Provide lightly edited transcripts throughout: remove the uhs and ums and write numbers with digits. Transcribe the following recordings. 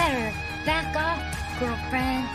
better back off, girlfriend.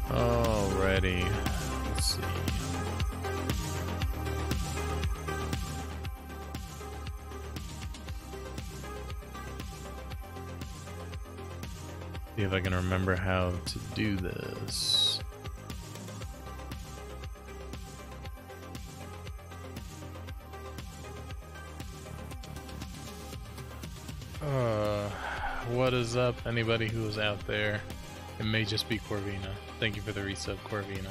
Alrighty, let's see. See if I can remember how to do this. What is up, anybody who is out there? It may just be Corvina. Thank you for the resub, Corvina.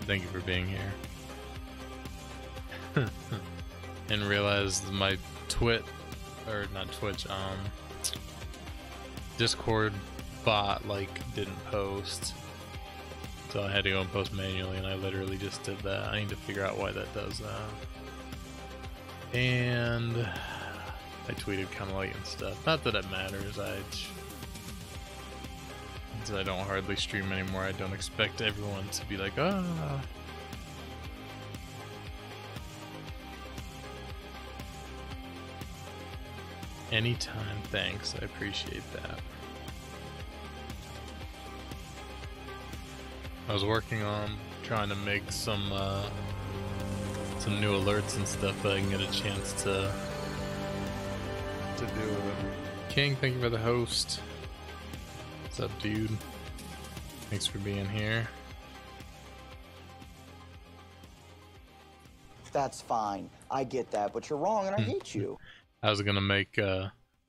Thank you for being here. And realized my Discord bot didn't post. So I had to go and post manually, and I literally just did that. I need to figure out why that does that. And I tweeted kind of late and stuff. Not that it matters. Since I don't hardly stream anymore, I don't expect everyone to be like, oh. Anytime, thanks. I appreciate that. I was working on trying to make some new alerts and stuff, but I can get a chance to do it. King, thank you for the host. What's up, dude? Thanks for being here. That's fine. I get that, but you're wrong and I hate you. I was gonna make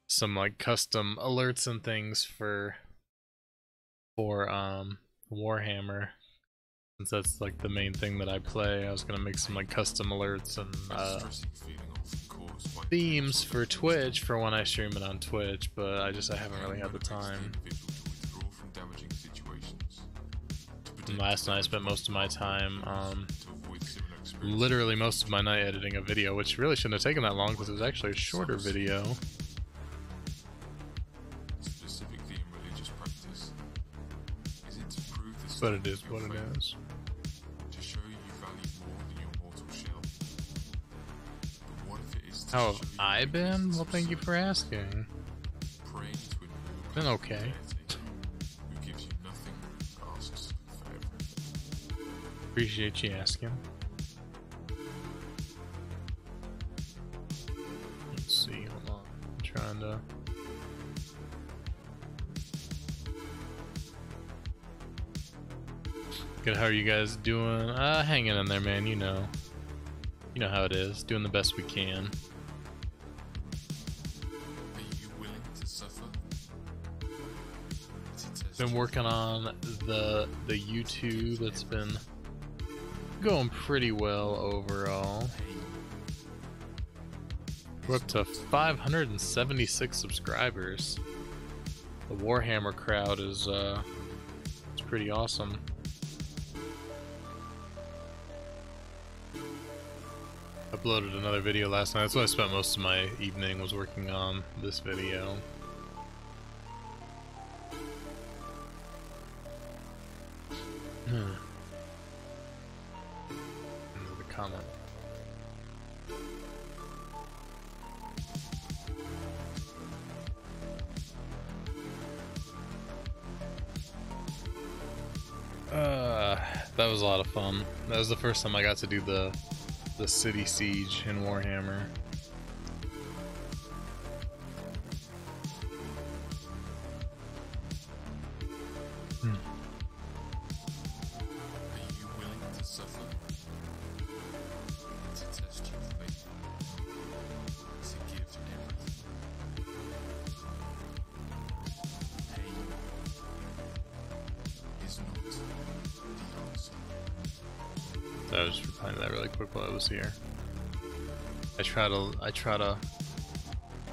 some like custom alerts and things for Warhammer, since that's like the main thing that I play. I was gonna make some like custom alerts and themes for Twitch for when I stream it on Twitch, but I haven't really had the time. And last night I spent most of my time, literally most of my night editing a video, which really shouldn't have taken that long because it was actually a shorter video. But it is what it is. How have I been? Well, thank you for asking. Been okay. Appreciate you asking. Let's see, hold on. I'm trying to... Good, how are you guys doing? Hanging in there, man, you know. You know how it is. Doing the best we can. Been working on the YouTube. That's been going pretty well overall. We're up to 576 subscribers. The Warhammer crowd is it's pretty awesome. Uploaded another video last night. That's what I spent most of my evening, was working on this video. Another comment. That was a lot of fun. That was the first time I got to do the city siege in Warhammer. I was just replying to that really quick while I was here. I try to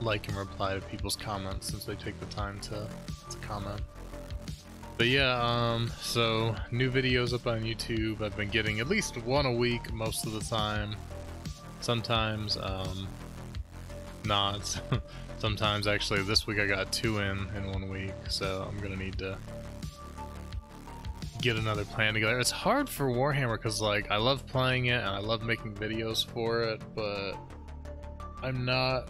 like and reply to people's comments since they take the time to comment. But yeah, so new videos up on YouTube. I've been getting at least one a week most of the time. Sometimes not. Sometimes actually this week I got 2 in 1 week, so I'm gonna need to get another plan together. It's hard for Warhammer because like I love playing it and I love making videos for it, but I'm not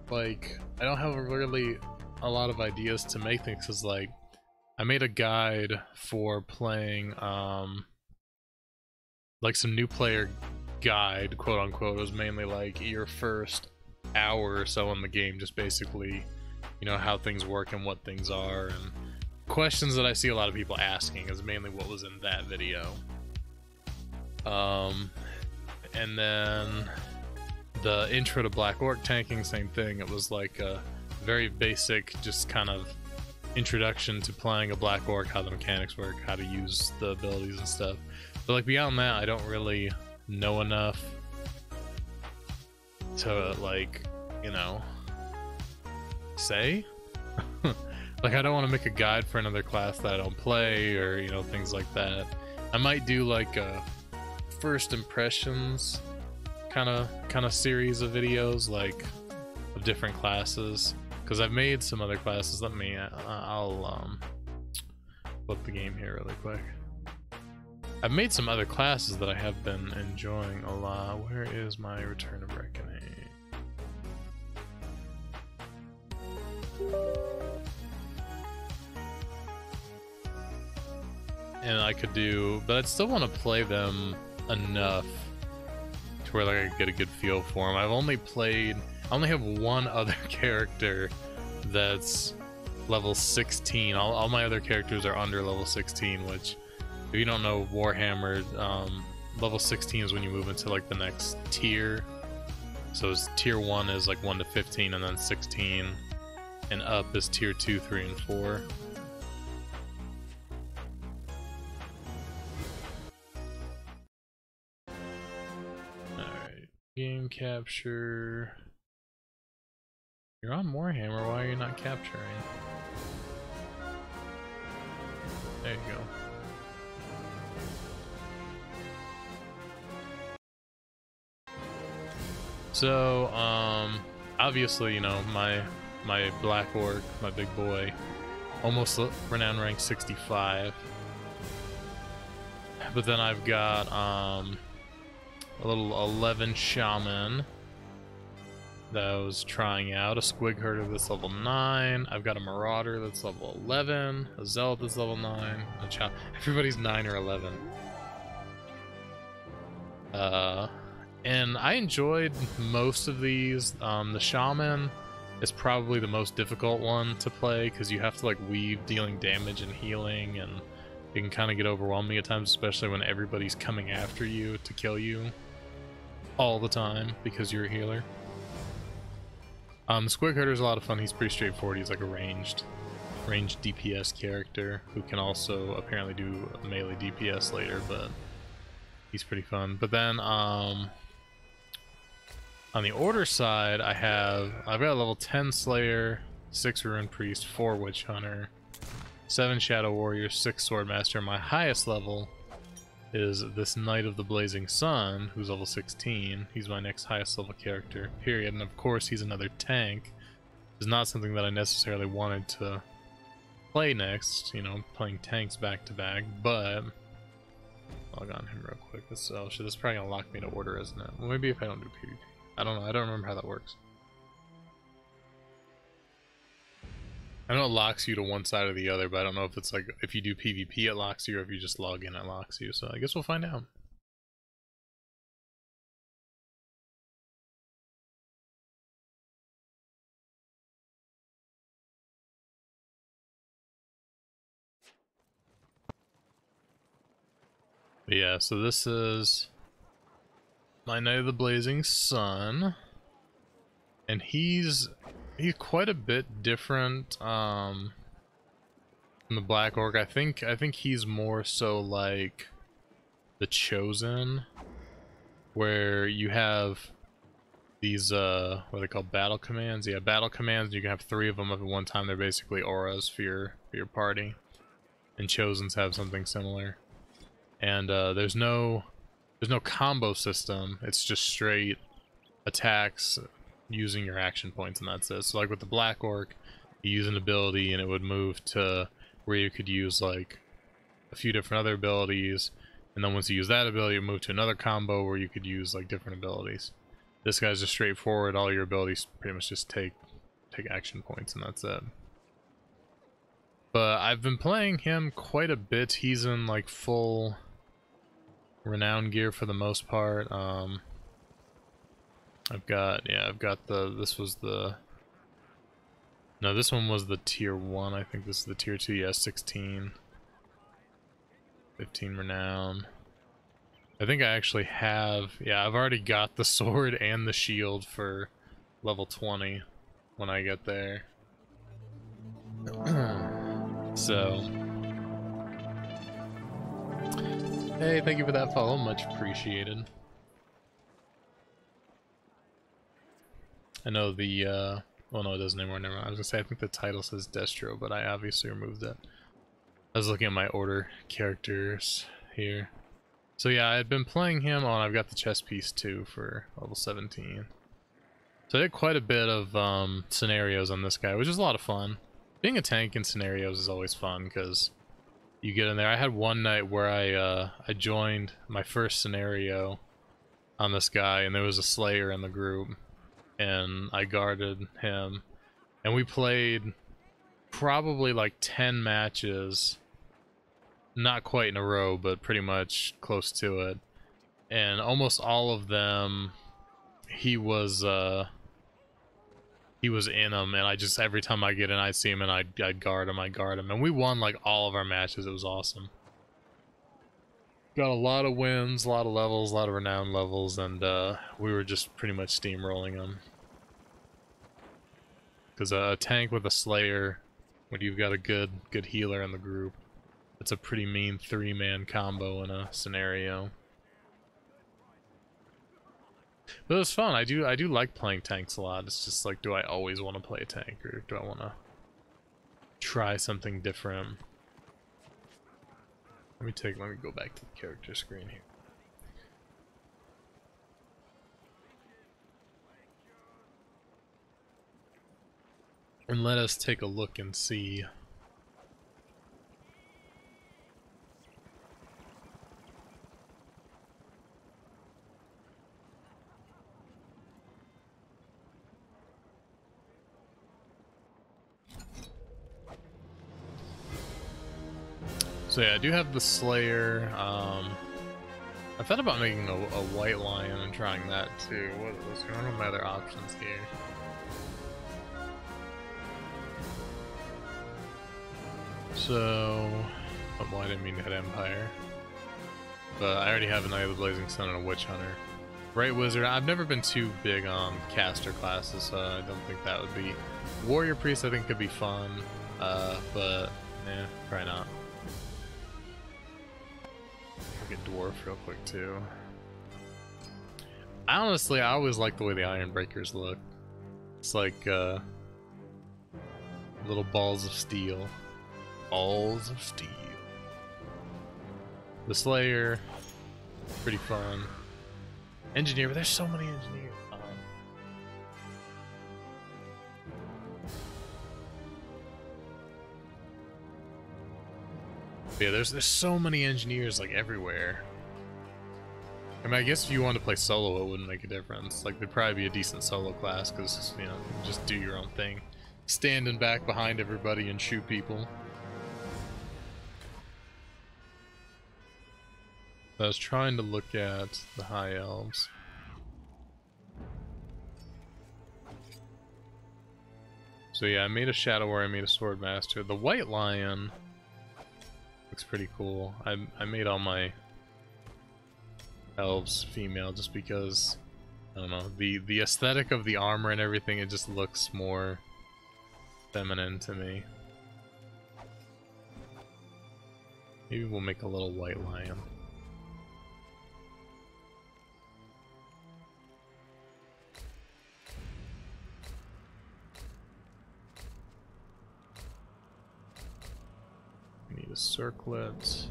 like, I don't have really a lot of ideas to make things, because like I made a guide for playing like some new player guide, quote unquote. It was mainly like your first hour or so in the game, just basically, you know, how things work and what things are, and questions that I see a lot of people asking is mainly what was in that video. And then the intro to Black Orc tanking, same thing. It was like a very basic, just kind of introduction to playing a Black Orc, how the mechanics work, how to use the abilities and stuff. But like beyond that, I don't really know enough to like, you know, say. Like I don't want to make a guide for another class that I don't play, or you know, things like that. I might do like a first impressions kind of series of videos, like of different classes, because I've made some other classes. Let me I'll flip the game here really quick. I've made some other classes that I have been enjoying a lot. Where is my Return of Reckoning? and I could do, but I'd still want to play them enough to where like I could get a good feel for them. I only have one other character that's level 16. All my other characters are under level 16, which, if you don't know Warhammer, level 16 is when you move into like the next tier. So tier 1 is like 1 to 15, and then 16 and up is tier 2, 3, and 4. Alright, game capture. You're on Warhammer, why are you not capturing? There you go. So, obviously, you know, my Black Orc, my big boy, almost renown rank 65. But then I've got a little 11 shaman that I was trying out, a squig herder that's level 9. I've got a marauder that's level 11, a zealot that's level 9, a everybody's 9 or 11. And I enjoyed most of these. The shaman is probably the most difficult one to play because you have to like weave dealing damage and healing, and it can kind of get overwhelming at times, especially when everybody's coming after you to kill you all the time because you're a healer. The squig herder is a lot of fun. He's pretty straightforward. He's like a ranged DPS character who can also apparently do melee DPS later, but he's pretty fun. But then on the order side, I've got a level 10 Slayer, 6 Rune Priest, 4 Witch Hunter, 7 Shadow Warrior, 6 Swordmaster. My highest level is this Knight of the Blazing Sun, who's level 16. He's my next highest level character, period. And of course, he's another tank. It's not something that I necessarily wanted to play next, you know, playing tanks back to back, but log on him real quick. This is probably gonna lock me to order, isn't it? Well, maybe if I don't do PvP. I don't know. I don't remember how that works. I know it locks you to one side or the other, but I don't know if it's like if you do PvP it locks you, or if you just log in it locks you. So I guess we'll find out. But yeah, so this is my Knight of the Blazing Sun, and he's quite a bit different from the Black Orc. I think he's more so like the Chosen, where you have these what are they called, battle commands? Yeah, battle commands. You can have 3 of them at one time. They're basically auras for your party, and Chosens have something similar. And there's no combo system. It's just straight attacks using your action points, and that's it. So like with the Black Orc, you use an ability and it would move to where you could use like a few different other abilities, and then once you use that ability, you move to another combo where you could use like different abilities. This guy's just straightforward. All your abilities pretty much just take action points, and that's it. But I've been playing him quite a bit. He's in like full renown gear for the most part. I've got this one was the tier 1. I think this is the tier 2. Yeah, 16. 15 renown. I think I actually have, yeah, I've already got the sword and the shield for level 20 when I get there. So, hey, thank you for that follow, much appreciated. I know the, well, no, it doesn't anymore, never mind. I was gonna say, I think the title says Destro, but I obviously removed it. I was looking at my order characters here. So yeah, I had been playing him on, I've got the chess piece too for level 17. So I did quite a bit of scenarios on this guy, which is a lot of fun. Being a tank in scenarios is always fun, because you get in there. I had one night where I joined my first scenario on this guy, and there was a Slayer in the group, and I guarded him, and we played probably like 10 matches not quite in a row, but pretty much close to it. And almost all of them, he was in them, and I just, every time I get in, I'd see him, and I'd guard him, and we won like all of our matches. It was awesome. Got a lot of wins, a lot of levels, a lot of renown levels, and we were just pretty much steamrolling them. Because a tank with a Slayer, when you've got a good healer in the group, it's a pretty mean 3-man combo in a scenario. But it was fun. I do like playing tanks a lot. It's just like, do I always want to play a tank, or do I want to try something different? Let me go back to the character screen here. And let us take a look and see. So yeah, I do have the Slayer. I thought about making a white lion and trying that too. What are my other options here? So, well, I didn't mean to hit Empire. But I already have a Knight of the Blazing Sun and a Witch Hunter. Right Wizard, I've never been too big on caster classes, so I don't think that would be. Warrior Priest I think could be fun, but probably not. Get Dwarf real quick too. I always like the way the Iron Breakers look. It's like little balls of steel. Balls of steel. The Slayer, pretty fun. Engineer, but there's so many engineers. Yeah, there's so many engineers like everywhere. I mean, I guess if you wanted to play solo, it wouldn't make a difference. Like, there'd probably be a decent solo class because, you know, you just do your own thing, standing back behind everybody and shoot people. I was trying to look at the High Elves. So yeah, I made a Shadow Warrior, I made a Sword Master. The White Lion looks pretty cool. I made all my elves female just because, I don't know, the aesthetic of the armor and everything, it just looks more feminine to me. Maybe we'll make a little White Lion. Need a circlet.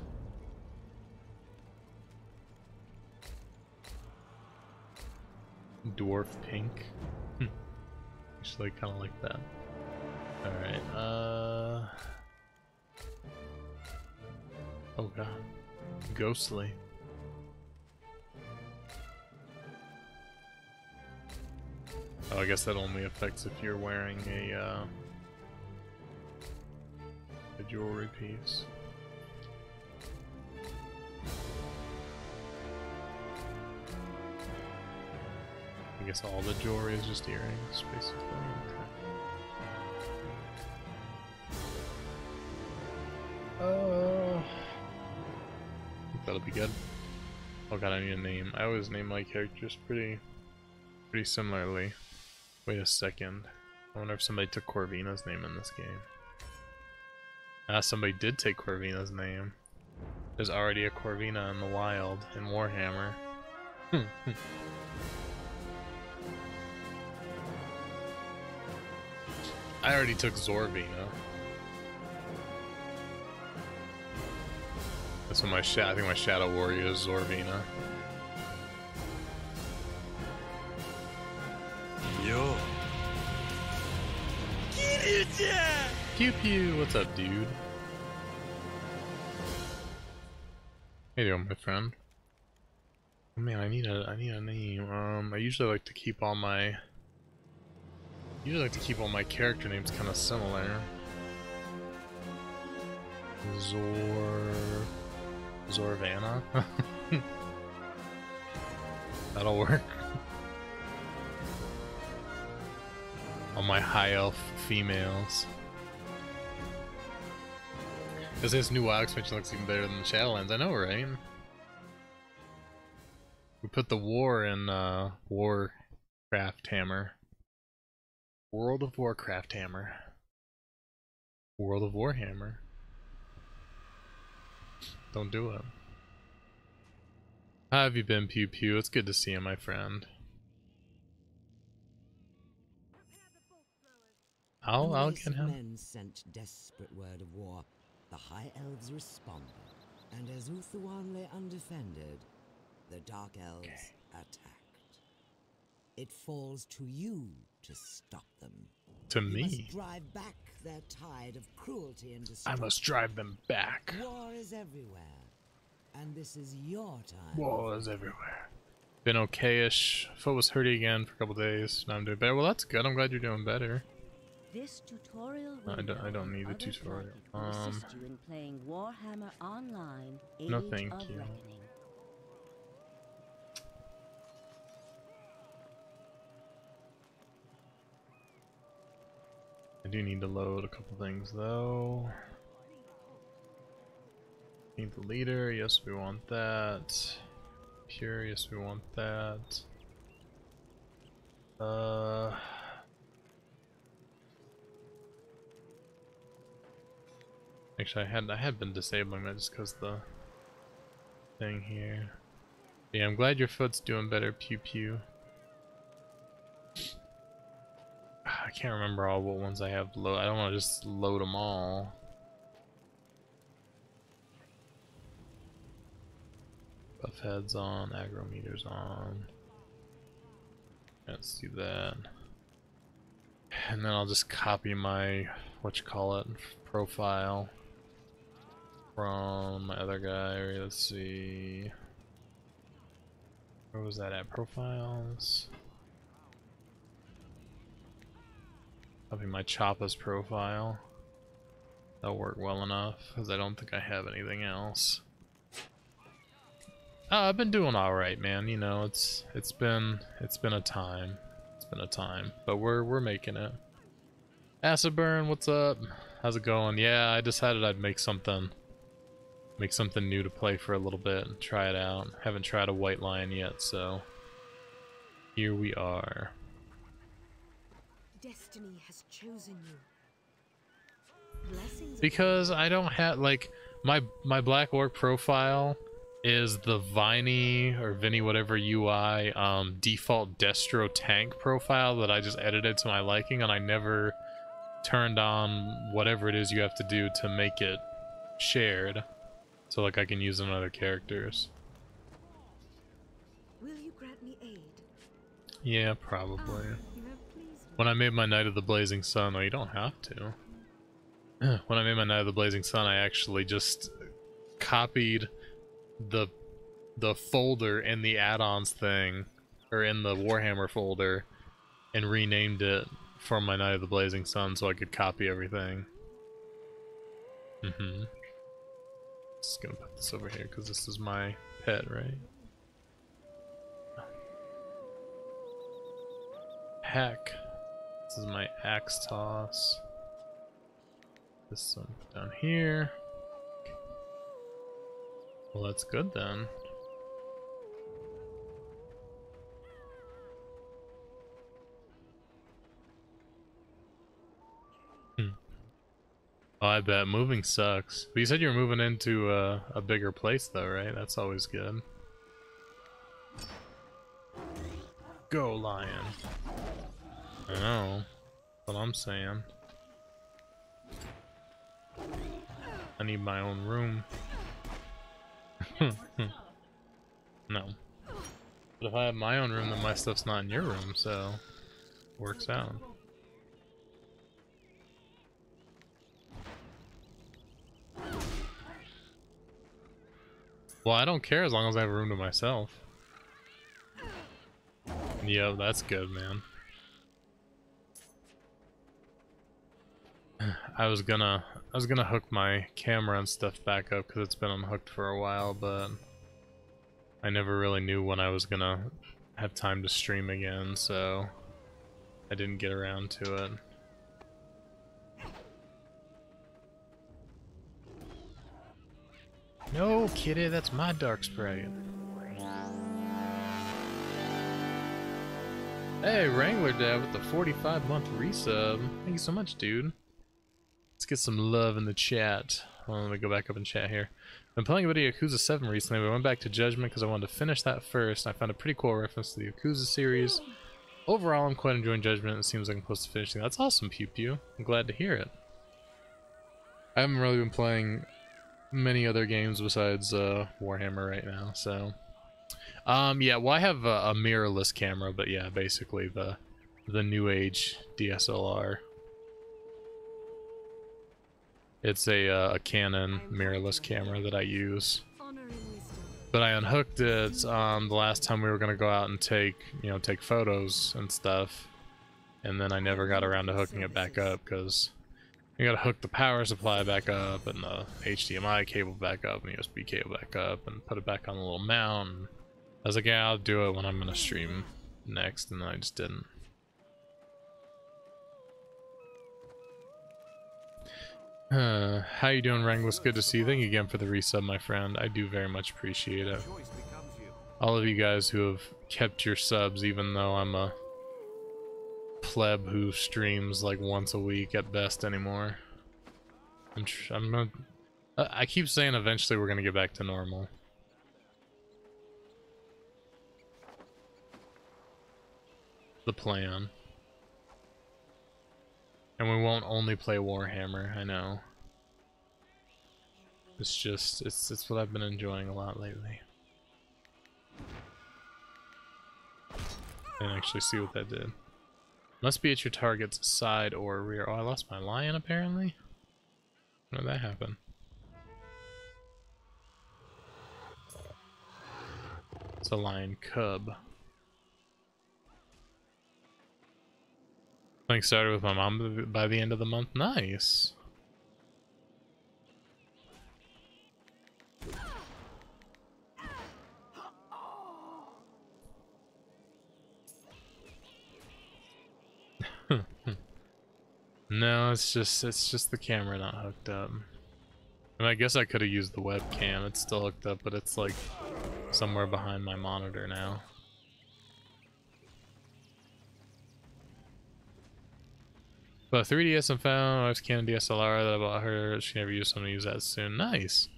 Dwarf pink. Actually, kind of like that. Alright, oh god. Ghostly. Oh, I guess that only affects if you're wearing a jewelry piece. I guess all the jewelry is just earrings, basically. Okay. I think that'll be good. Oh god, I need a name. I always name my characters pretty similarly. Wait a second. I wonder if somebody took Corvina's name in this game. Somebody did take Corvina's name. There's already a Corvina in the wild in Warhammer. I already took Zorvina. That's what I think my Shadow Warrior is Zorvina. Yo. Pew pew, what's up, dude? How you doing, my friend? Oh man, I need a name. I usually like to keep all my character names kind of similar. Zorvana. That'll work. All my high elf females. This new WoW expansion looks even better than the Shadowlands. I know, right? We put the war in Warcraft Hammer. World of Warcraft Hammer. World of Warhammer. Don't do it. How have you been, Pew Pew? It's good to see you, my friend. I'll get him. Men sent desperate word of war. The High Elves responded, and as Uthuan lay undefended, the Dark Elves attacked. It falls to you to stop them. To You me? must drive back their tide of cruelty and destruction. I must drive them back. War is everywhere, and this is your time. War is everywhere. Been okay-ish. Foot was hurting again for a couple days. Now I'm doing better. Well, that's good. I'm glad you're doing better. This tutorial I don't need a tutorial. will assist you in playing Warhammer Online Age No, thank of you. Reckoning. I do need to load a couple things though. Need the leader, yes we want that. Pure, yes we want that. Actually I had been disabling that just because the thing here. Yeah, I'm glad your foot's doing better, Pew Pew. I can't remember all what ones I have load. I don't want to just load them all. Buff heads on, aggro meters on. Let's do that. And then I'll just copy my profile from my other guy. Let's see. Where was that at? Profiles. Copy my Choppa's profile. That'll work well enough because I don't think I have anything else. I've been doing all right, man. You know, it's been a time. It's been a time, but we're making it. Acid Burn, what's up? How's it going? Yeah, I decided I'd make something new to play for a little bit and try it out. Haven't tried a White Lion yet, so here we are. Destiny has chosen you. Blessings. Because I don't have like my Black Orc profile is the Viney or Vinny whatever UI default Destro tank profile that I just edited to my liking, and I never turned on whatever it is you have to do to make it shared, so like I can use it on other characters. Will you grant me aid? Yeah, probably. You have pleased me. When I made my Knight of the Blazing Sun, oh, you don't have to. When I made my Knight of the Blazing Sun, I actually just copied the folder in the add-ons thing, or in the Warhammer folder, and renamed it for my Knight of the Blazing Sun so I could copy everything. Just gonna put this over here because this is my pet, right? Heck. This is my axe toss. This one down here. Well, that's good then. Oh, I bet moving sucks. But you said you were moving into a bigger place though, right? That's always good. Go, lion. I know. That's what I'm saying. I need my own room. No. But if I have my own room, then my stuff's not in your room, so works out. Well, I don't care as long as I have a room to myself. Yeah, that's good, man. I was gonna hook my camera and stuff back up because it's been unhooked for a while, but I never really knew when I was gonna have time to stream again, so I didn't get around to it. No, kitty, that's my dark sprite. Hey, Wrangler Dad with the 45-month resub. Thank you so much, dude. Let's get some love in the chat. Well, let me go back up and chat here. I've been playing a bit of Yakuza 7 recently, but I went back to Judgment because I wanted to finish that first. I found a pretty cool reference to the Yakuza series. Overall, I'm quite enjoying Judgment. It seems like I'm close to finishing. That's awesome, Pew Pew. I'm glad to hear it. I haven't really been playing many other games besides Warhammer right now, so... yeah, well, I have a mirrorless camera, but yeah, basically the new age DSLR. It's a Canon mirrorless camera that I use. But I unhooked it the last time we were gonna go out and take photos and stuff, and then I never got around to hooking it back up because you gotta hook the power supply back up and the HDMI cable back up and the USB cable back up and put it back on the little mount. And I was like, yeah, I'll do it when I'm gonna stream next, and then I just didn't. How you doing, Wrangless? Good to see you. Thank you again for the resub, my friend. I do very much appreciate it. All of you guys who have kept your subs, even though I'm a pleb who streams like once a week at best anymore. I keep saying eventually we're gonna get back to normal. The plan. And we won't only play Warhammer, I know. It's just, it's what I've been enjoying a lot lately. Didn't actually see what that did. Must be at your target's side or rear. Oh, I lost my lion apparently? When did that happen? It's a lion cub. Playing started with my mom by the end of the month. Nice. No, it's just the camera not hooked up. And I guess I could have used the webcam. It's still hooked up, but it's like somewhere behind my monitor now. But 3DS I found, my wife's Canon DSLR that I bought her, she never used, so I'm gonna use that soon. Nice.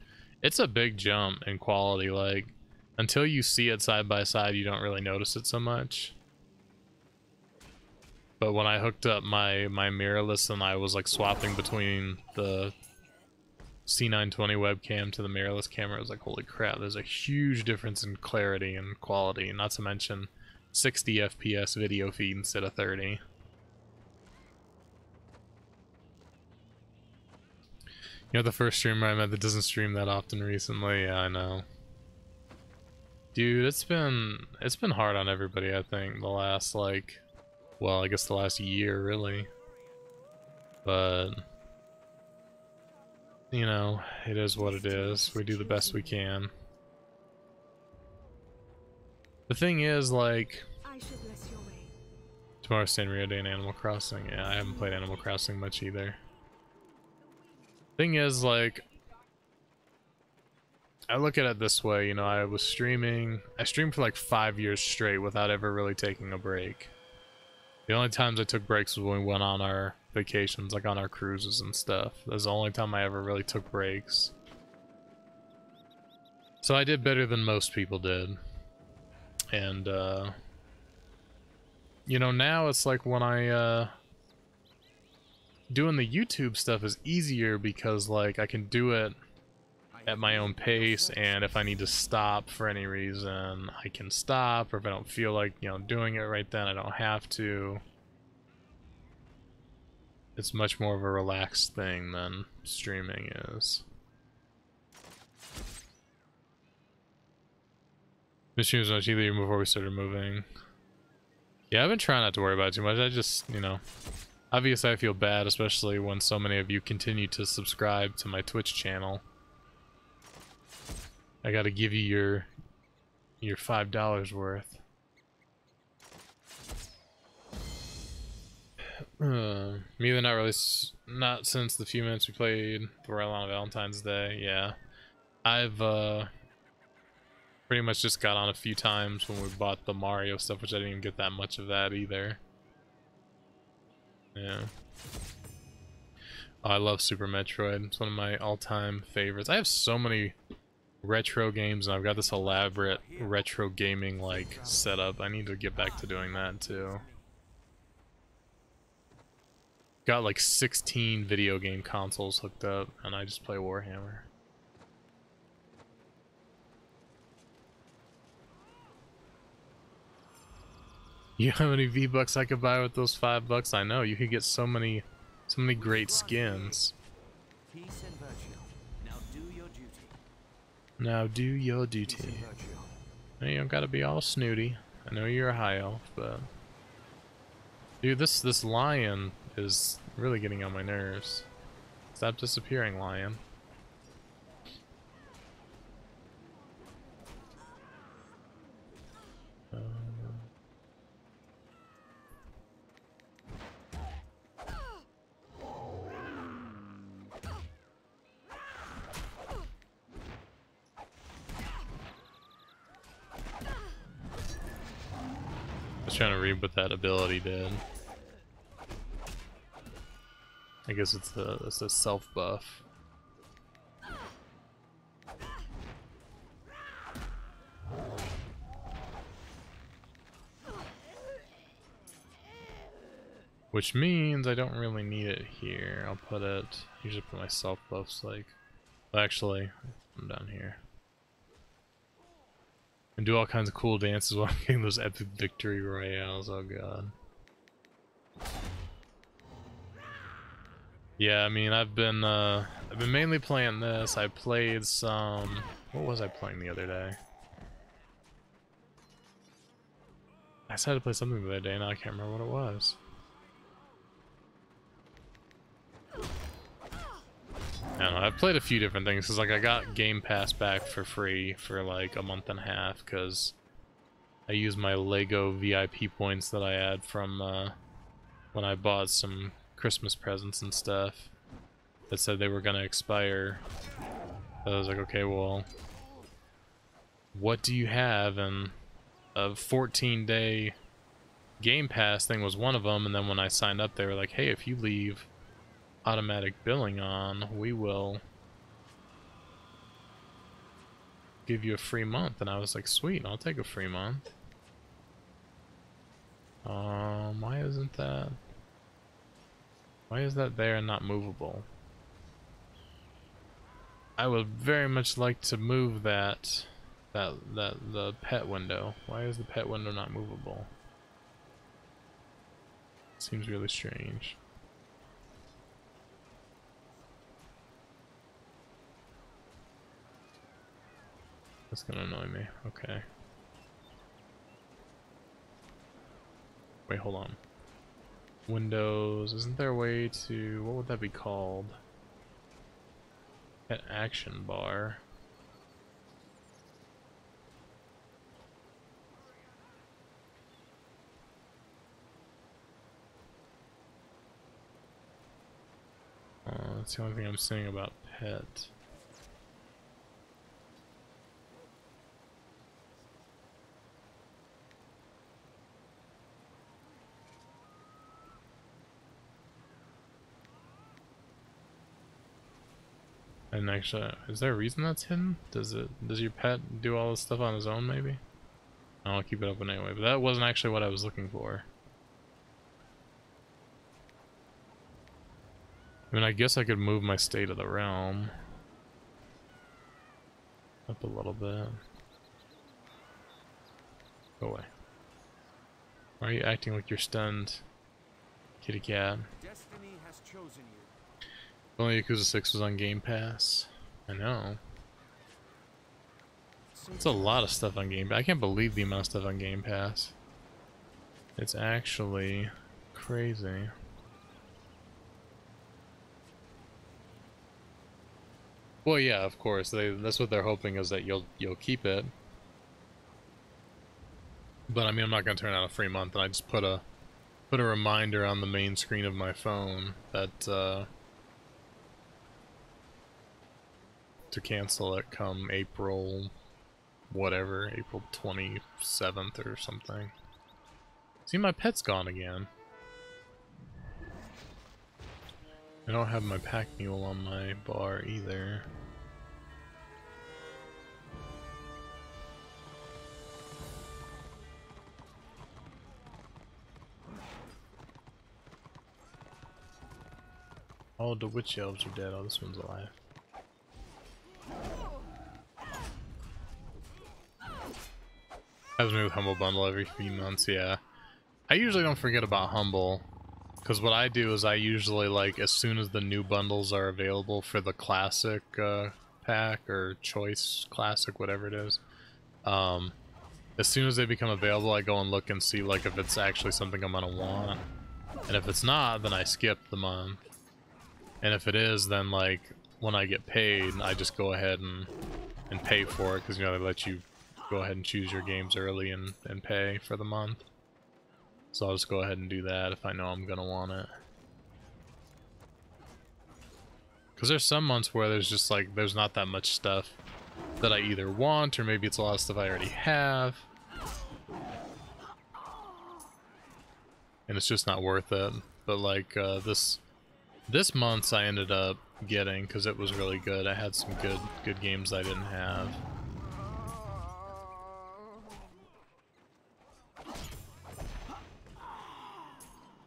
It's a big jump in quality, like, until you see it side by side, you don't really notice it so much. But when I hooked up my mirrorless and I was like swapping between the C920 webcam to the mirrorless camera, I was like, holy crap, there's a huge difference in clarity and quality, not to mention 60 FPS video feed instead of 30. You're the first streamer I met that doesn't stream that often recently. Yeah, I know. Dude, it's been hard on everybody, I think, the last, like, well, I guess the last year, really. But, you know, it is what it is. We do the best we can. The thing is, like, tomorrow's Sanrio Day in Animal Crossing. Yeah, I haven't played Animal Crossing much either. Thing is, like, I look at it this way, you know, I streamed for like 5 years straight without ever really taking a break. The only times I took breaks was when we went on our vacations, like on our cruises and stuff. That's the only time I ever really took breaks. So I did better than most people did. And, you know, now it's like when I, doing the YouTube stuff is easier because, like, I can do it at my own pace, and if I need to stop for any reason, I can stop, or if I don't feel like, you know, doing it right then, I don't have to. It's much more of a relaxed thing than streaming is. The stream was much easier before we started moving. Yeah, I've been trying not to worry about it too much. I just, you know, Obviously, I feel bad, especially when so many of you continue to subscribe to my Twitch channel. I gotta give you your $5 worth. Me either, not really. Not since the few minutes we played Royal on Valentine's Day. Yeah, I've pretty much just got on a few times when we bought the Mario stuff, which I didn't even get that much of that either. Yeah. Oh, I love Super Metroid. It's one of my all-time favorites. I have so many retro games, and I've got this elaborate retro gaming like setup. I need to get back to doing that too. Got like 16 video game consoles hooked up, and I just play Warhammer. You know how many V-Bucks I could buy with those $5? I know, you could get so many great skins. Peace and virtue. Now do your duty. Now do your duty. You don't gotta be all snooty. I know you're a high elf, but... Dude, this lion is really getting on my nerves. Stop disappearing, lion. I was trying to read what that ability did. I guess it's a self buff. Which means I don't really need it here. I'll put it, usually put my self buffs like, well, actually, I'm down here. And do all kinds of cool dances while I'm getting those epic victory royales, oh god. Yeah, I mean, I've been mainly playing this. I played some, what was I playing the other day? I decided to play something the other day, now I can't remember what it was. I don't know, I've played a few different things, because like I got Game Pass back for free for like a month and a half, because I used my Lego VIP points that I had from when I bought some Christmas presents and stuff that said they were gonna expire. So I was like, okay, well, what do you have? And a 14-day Game Pass thing was one of them, and then when I signed up they were like, hey, if you leave automatic billing on, we will give you a free month. And I was like, sweet, I'll take a free month. Why isn't that? Why is that there and not movable? I would very much like to move the pet window. Why is the pet window not movable? Seems really strange. That's gonna annoy me. Okay. Wait, hold on. Windows, isn't there a way to, what would that be called? Pet action bar. That's the only thing I'm saying about pet. And actually, is there a reason that's hidden? Does your pet do all this stuff on his own, maybe? I'll keep it open anyway, but that wasn't actually what I was looking for. I mean, I guess I could move my state of the realm up a little bit. Go away. Why are you acting like you're stunned, kitty cat? Destiny has chosen you. If only Yakuza 6 was on Game Pass. I know. It's a lot of stuff on Game Pass. I can't believe the amount of stuff on Game Pass. It's actually crazy. Well, yeah, of course. That's what they're hoping, is that you'll keep it. But I mean, I'm not gonna turn out a free month, and I just put a reminder on the main screen of my phone that to cancel it come April, whatever, April 27th or something. See, my pet's gone again. I don't have my pack mule on my bar either. All the witch elves are dead. Oh, this one's alive. Has me with Humble Bundle every few months, yeah. I usually don't forget about Humble, because what I do is I usually, like, as soon as the new bundles are available for the Classic pack, or Choice Classic, whatever it is, as soon as they become available, I go and look and see, like, if it's actually something I'm gonna want. And if it's not, then I skip the month. And if it is, then, like, when I get paid, I just go ahead and pay for it, because, you know, they let you go ahead and choose your games early and pay for the month. So I'll just go ahead and do that if I know I'm gonna want it. Because there's some months where there's just, like, there's not that much stuff that I either want, or maybe it's a lot of stuff I already have. And it's just not worth it. But, like, this month's I ended up getting, because it was really good. I had some good games I didn't have.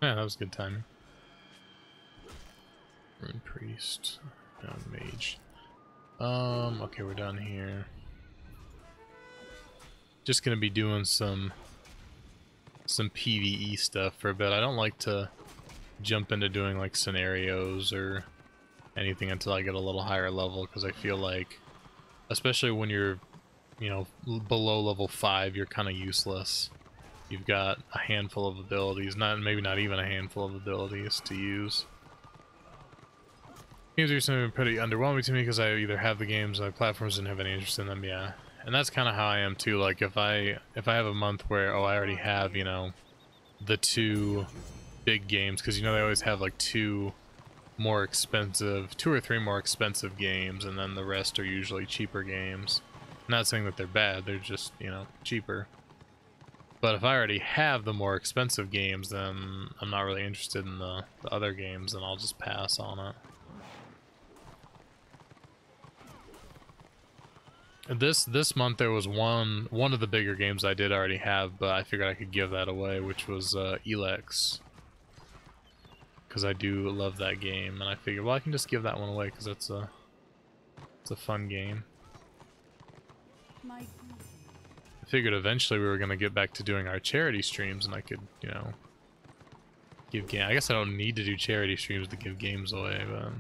Yeah, that was a good timing. Rune Priest. No, Mage. Okay, we're done here. Just gonna be doing some PvE stuff for a bit. I don't like to jump into doing, like, scenarios or anything until I get a little higher level, because I feel like, especially when you're, you know, below level 5, you're kind of useless. You've got a handful of abilities, maybe not even a handful of abilities to use. Games are something pretty underwhelming to me, because I either have the games on platforms and have any interest in them, yeah. And that's kind of how I am too. Like, if I have a month where, oh, I already have, you know, the 2 big games, because, you know, they always have like 2 or 3 more expensive games, and then the rest are usually cheaper games. I'm not saying that they're bad, they're just, you know, cheaper. But if I already have the more expensive games, then I'm not really interested in the other games, and I'll just pass on it. This month there was one of the bigger games I did already have, but I figured I could give that away, which was Elex. Because I do love that game, and I figured, well, I can just give that one away, because it's a fun game. I figured eventually we were going to get back to doing our charity streams, and I could, you know, give game. I guess I don't need to do charity streams to give games away, but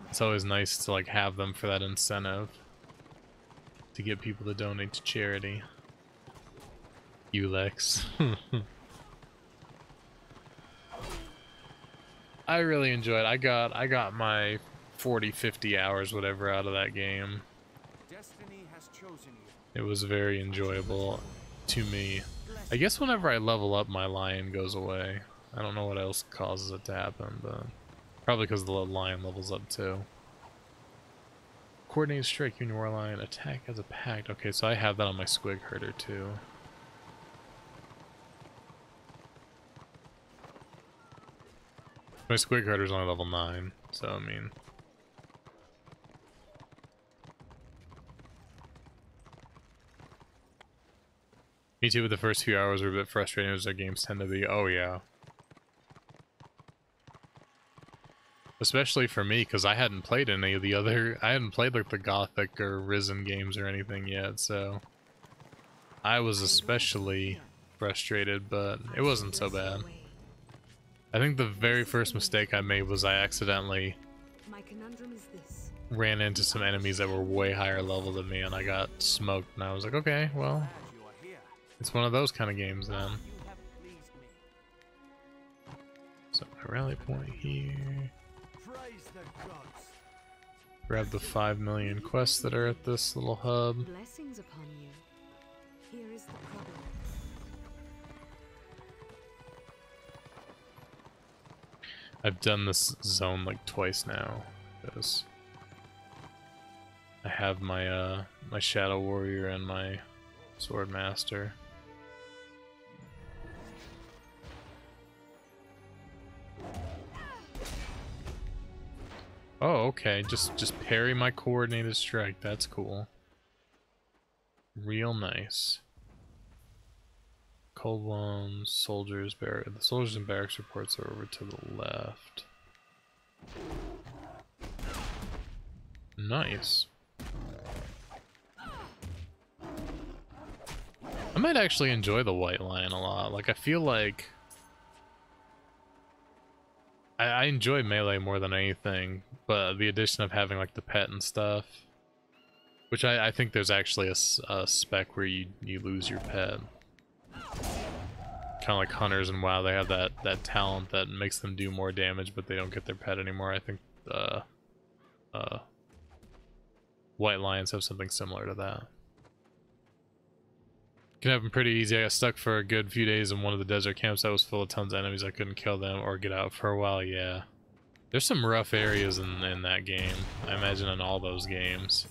it's always nice to, like, have them for that incentive to get people to donate to charity. Ulex. I really enjoyed it. I got my 40-50 hours whatever out of that game. Destiny has chosen you. It was very enjoyable to me. I guess whenever I level up, my lion goes away. I don't know what else causes it to happen, but probably because the lion levels up too. Coordinated strike, you and your lion attack as a pact. Okay, so I have that on my squig herder too. My squig herder's only level 9, so I mean. Me too, but the first few hours were a bit frustrating as their games tend to be. Oh yeah. Especially for me, because I hadn't played any of the other... I hadn't played like the Gothic or Risen games or anything yet, so... I was especially frustrated, but it wasn't so bad. I think the very first mistake I made was I accidentally My conundrum is this. ran into some enemies that were way higher level than me, and I got smoked, and I was like, okay, well, Glad you are here. it's one of those kind of games then. You have pleased me. So my rally point here. Praise the gods. Grab the 5 million quests that are at this little hub. Blessings upon you. Here is the problem. I've done this zone like twice now, because I have my my Shadow Warrior and my Sword Master. Oh, okay. Just parry my coordinated strike. That's cool. Real nice. Cold Wounds, soldiers, the soldiers and barracks reports are over to the left. Nice. I might actually enjoy the White Lion a lot. Like, I feel like I enjoy melee more than anything, but the addition of having like the pet and stuff, which I think there's actually a spec where you lose your pet. Kind of like hunters in WoW, they have that talent that makes them do more damage, but they don't get their pet anymore. I think White Lions have something similar to that. Can have them pretty easy. I got stuck for a good few days in one of the desert camps that was full of tons of enemies. I couldn't kill them or get out for a while. Yeah, there's some rough areas in that game. I imagine in all those games.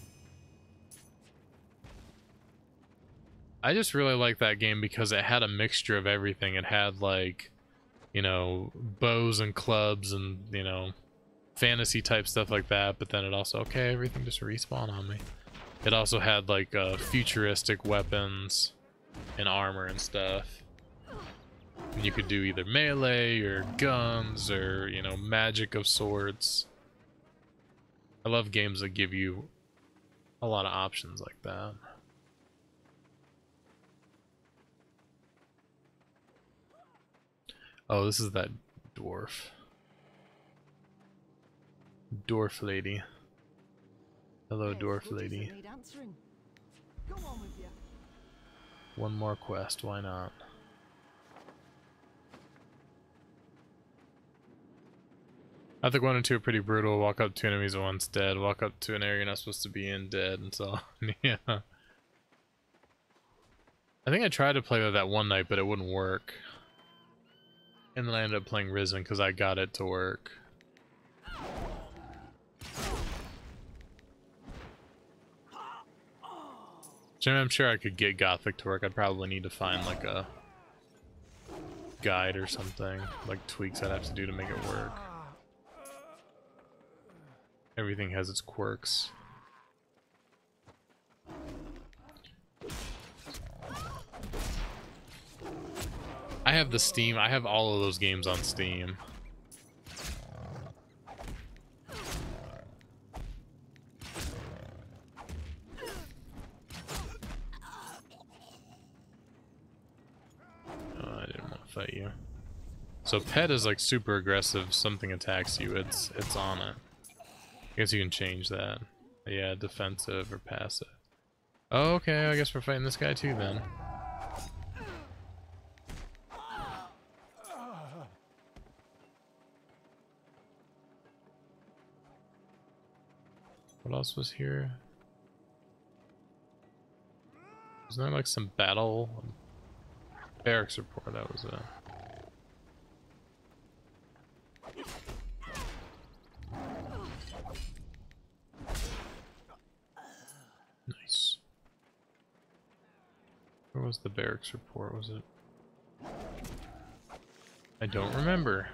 I just really like that game because it had a mixture of everything. It had, like, you know, bows and clubs and, you know, fantasy type stuff like that, but then it also, okay, everything just respawned on me. It also had like futuristic weapons and armor and stuff. And you could do either melee or guns or, you know, magic of sorts. I love games that give you a lot of options like that. Oh, this is that dwarf. Dwarf lady. Hello, dwarf lady. One more quest, why not? I think 1 and 2 are pretty brutal. Walk up to enemies at once, dead. Walk up to an area you're not supposed to be in, dead, and so on. Yeah. I think I tried to play that one night, but it wouldn't work. And then I ended up playing Risen because I got it to work. I'm sure I could get Gothic to work. I'd probably need to find like a guide or something, like tweaks I'd have to do to make it work. Everything has its quirks. I have the Steam. I have all of those games on Steam. Fight you. So pet is like super aggressive. Something attacks you, it's on it. I guess you can change that. Yeah, defensive or passive. Oh, okay, I guess we're fighting this guy too then. What else was here? Wasn't there like some battle? Barracks report, that was it. Nice. Where was the barracks report? Was it? I don't remember.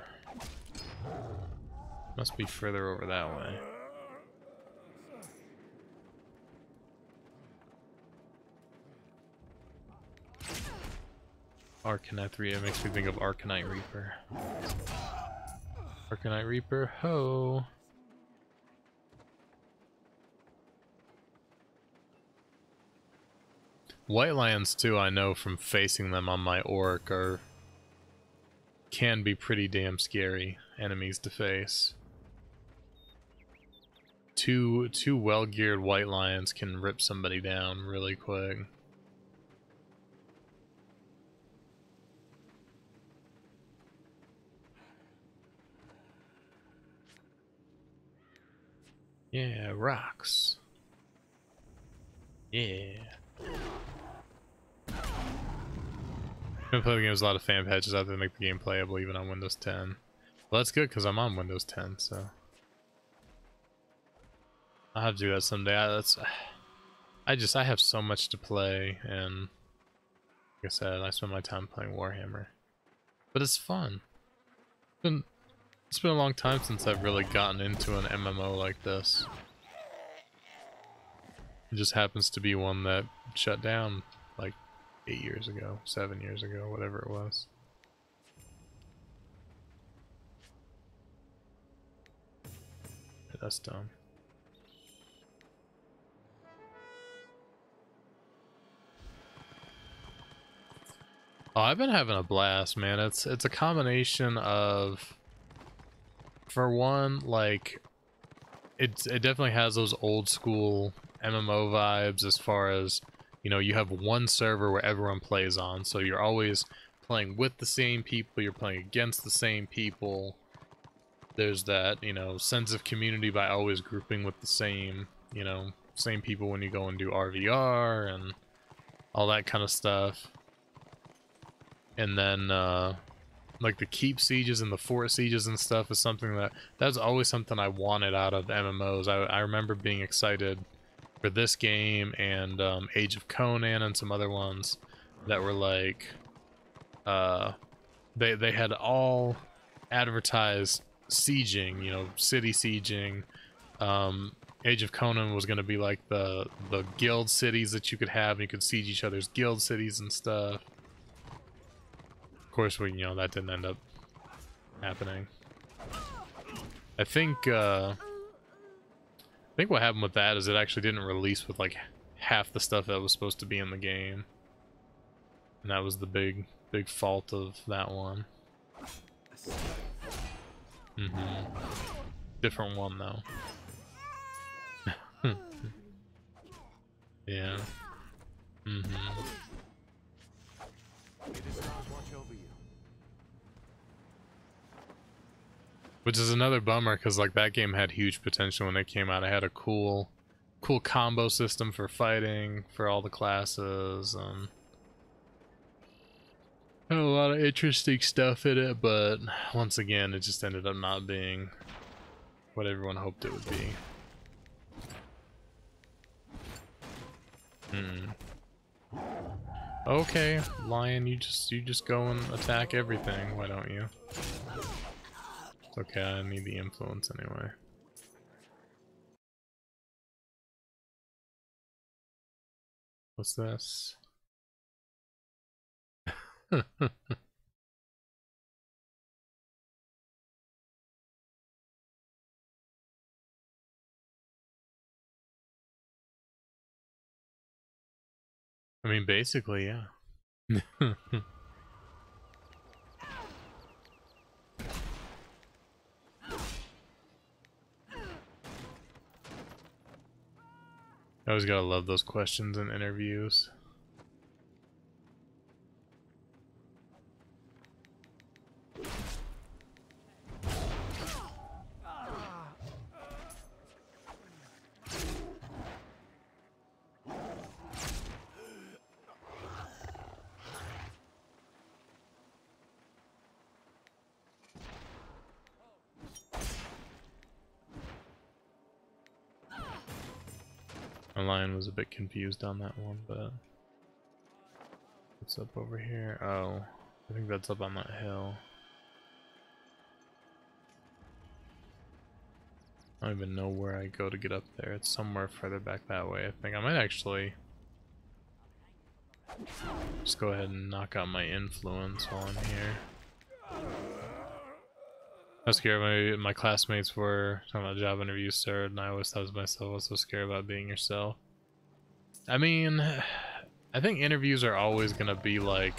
Must be further over that way. Arcanite 3, it makes me think of Arcanite Reaper. Arcanite Reaper, ho! White Lions too, I know from facing them on my orc, can be pretty damn scary enemies to face. Two well-geared White Lions can rip somebody down really quick. Yeah, rocks. Yeah. Been playing the game with a lot of fan patches out there to make the game playable even on Windows 10. Well, that's good because I'm on Windows 10, so I'll have to do that someday. I have so much to play, and like I said, I spend my time playing Warhammer, but it's fun. It's been a long time since I've really gotten into an MMO like this. It just happens to be one that shut down like 8 years ago, 7 years ago, whatever it was. Yeah, that's dumb. Oh, I've been having a blast, man. It's a combination of, for one, like it definitely has those old school MMO vibes as far as, you know, you have one server where everyone plays on, so you're always playing with the same people, you're playing against the same people. There's that, you know, sense of community by always grouping with the same, you know, same people when you go and do RVR and all that kind of stuff. And then like the keep sieges and the fort sieges and stuff is something that's always something I wanted out of MMOs. I remember being excited for this game and Age of Conan and some other ones that were like they had all advertised sieging, you know, city sieging. Age of Conan was going to be like the guild cities that you could have, and you could siege each other's guild cities and stuff. Of course, you know, that didn't end up happening. I think what happened with that is it actually didn't release with like half the stuff that was supposed to be in the game, and that was the big fault of that one. Different one though. Yeah. Which is another bummer, because like that game had huge potential when it came out. It had a cool combo system for fighting for all the classes, had a lot of interesting stuff in it, but once again it just ended up not being what everyone hoped it would be. Okay, Lion, you just go and attack everything, why don't you? It's okay, I need the influence anyway. What's this? I mean, basically, yeah. I always gotta love those questions in interviews. My Lion was a bit confused on that one, but what's up over here? Oh, I think that's up on that hill. I don't even know where I go to get up there. It's somewhere further back that way, I think. I might actually just go ahead and knock out my influence while I'm here. I was scared my classmates were talking about job interviews, sir, and I always thought to myself, what's so scary about being yourself? I mean, I think interviews are always gonna be like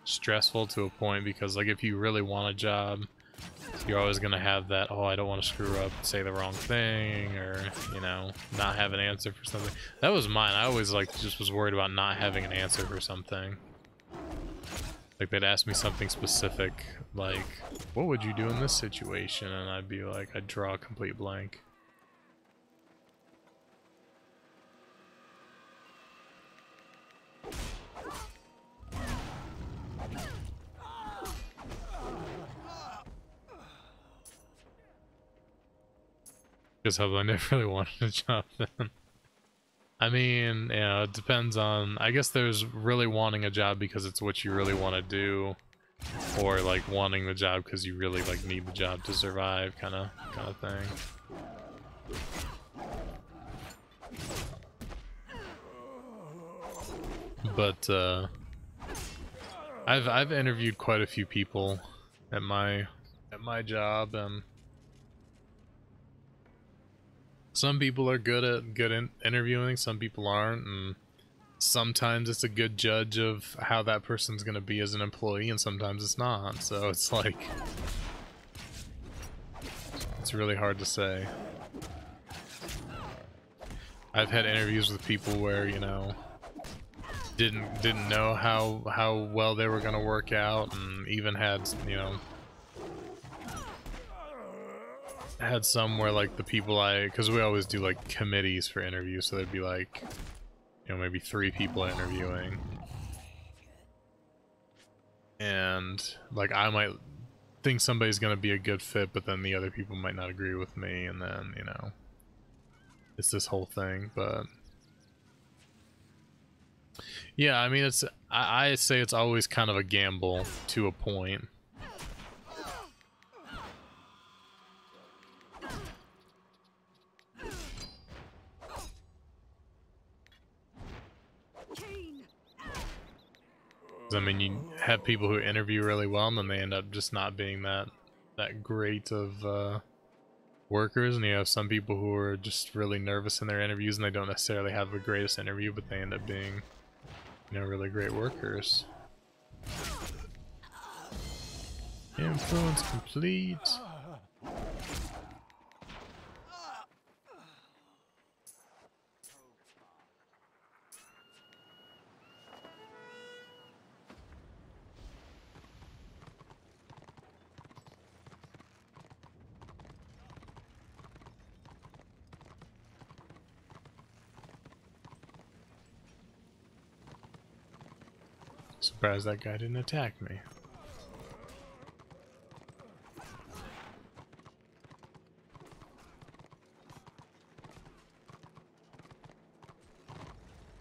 stressful to a point, because like if you really want a job, you're always gonna have that, oh, I don't want to screw up and say the wrong thing, or, you know, not have an answer for something. That was mine. I always like just was worried about not having an answer for something. Like they'd ask me something specific, like, what would you do in this situation? And I'd be like, I'd draw a complete blank. Because I never really wanted a job then. I mean, yeah, it depends on... I guess there's really wanting a job because it's what you really want to do, or like wanting the job because you really like need the job to survive, kind of thing. But I've interviewed quite a few people at my job, and some people are good at interviewing, some people aren't, and sometimes it's a good judge of how that person's gonna be as an employee, and sometimes it's not. So it's like, it's really hard to say. I've had interviews with people where, you know, didn't know how well they were gonna work out, and even had, you know, had some where like the people because we always do like committees for interviews, so there'd be like, you know, maybe 3 people interviewing, and like I might think somebody's gonna be a good fit, but then the other people might not agree with me, and then, you know, it's this whole thing. But yeah, I mean, it's I say it's always kind of a gamble to a point. I mean, you have people who interview really well, and then they end up just not being that great of workers, and you have some people who are just really nervous in their interviews, and they don't necessarily have the greatest interview, but they end up being, you know, really great workers. Influence complete. Surprised that guy didn't attack me.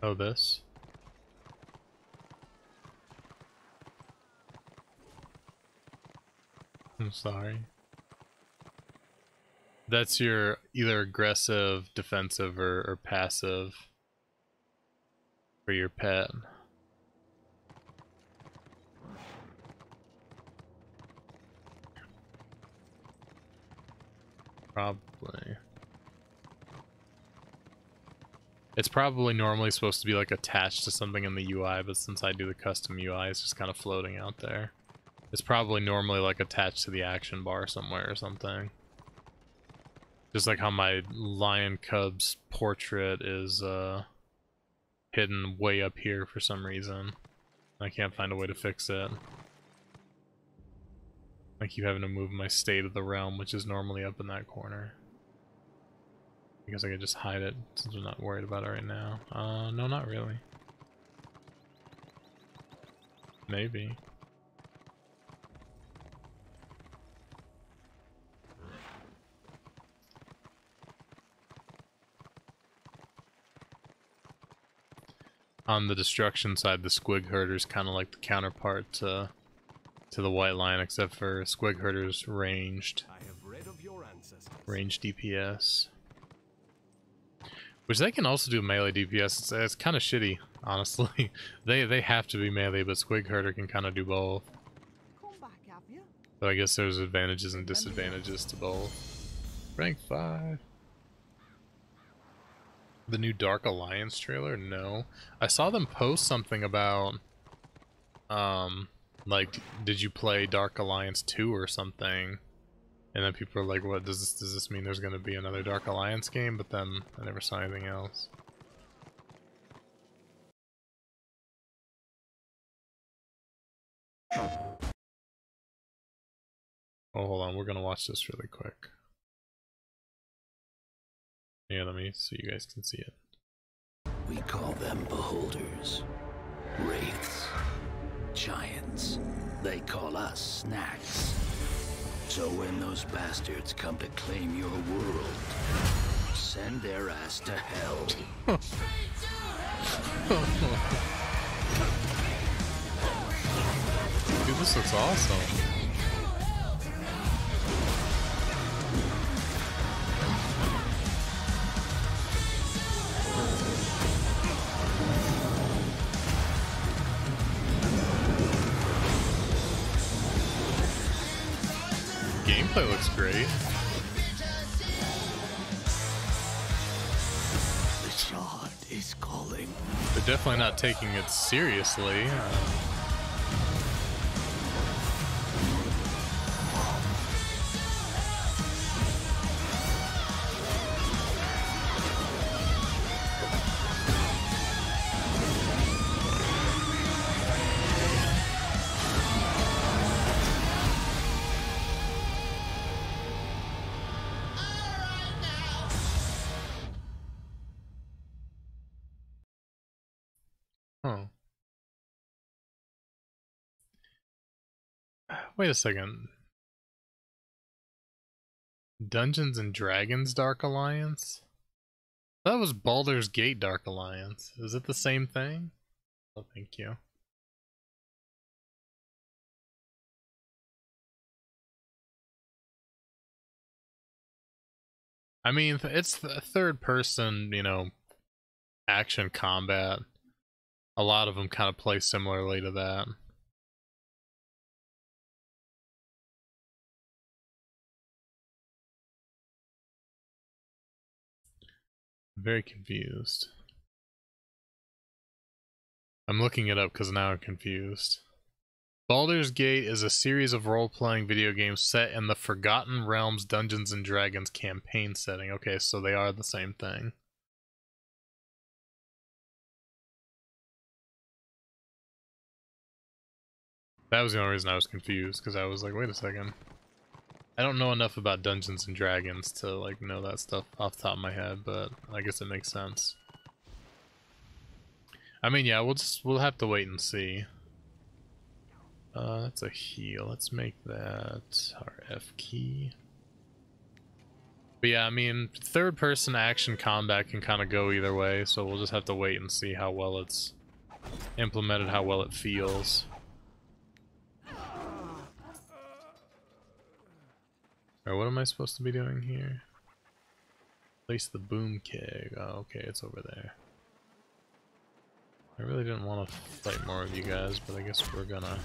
Oh, this? I'm sorry. That's your either aggressive, defensive, or passive for your pet. Probably. It's probably normally supposed to be like attached to something in the UI, but since I do the custom UI, it's just kind of floating out there. It's probably normally like attached to the action bar somewhere or something. Just like how my lion cub's portrait is hidden way up here for some reason. I can't find a way to fix it. I keep having to move my state of the realm, which is normally up in that corner. I guess I could just hide it since I'm not worried about it right now. No, not really. Maybe. On the destruction side, the squig herder's kind of like the counterpart to the white lion, except for squig herder's ranged. I have read of your ancestors. Ranged DPS. Which they can also do melee DPS. It's kind of shitty, honestly. They have to be melee, but squig herder can kind of do both. Come back, have you? But I guess there's advantages and disadvantages to both. Rank 5. The new Dark Alliance trailer? No. I saw them post something about like, did you play Dark Alliance 2 or something? And then people are like, what does this mean there's gonna be another Dark Alliance game? But then I never saw anything else. Oh, hold on, we're gonna watch this really quick. Yeah, let me so you guys can see it. We call them beholders, wraiths, giants. They call us snacks. So when those bastards come to claim your world, send their ass to hell. Dude, this looks awesome. Gameplay looks great. The shard is calling. They're definitely not taking it seriously. Huh. Wait a second. Dungeons and Dragons Dark Alliance? That was Baldur's Gate Dark Alliance. Is it the same thing? Oh, thank you. I mean, it's the third person, you know, action combat. A lot of them kind of play similarly to that. I'm very confused. I'm looking it up because now I'm confused. Baldur's Gate is a series of role-playing video games set in the Forgotten Realms Dungeons and Dragons campaign setting. Okay, so they are the same thing. That was the only reason I was confused, because I was like, wait a second. I don't know enough about Dungeons and Dragons to like know that stuff off the top of my head, but I guess it makes sense. I mean, yeah, we'll have to wait and see. That's a heal. Let's make that our F key. But yeah, I mean, third person action combat can kind of go either way, so we'll just have to wait and see how well it's implemented, how well it feels. Or what am I supposed to be doing here? Place the boom keg. Oh, okay, it's over there. I really didn't want to fight more of you guys, but I guess we're gonna.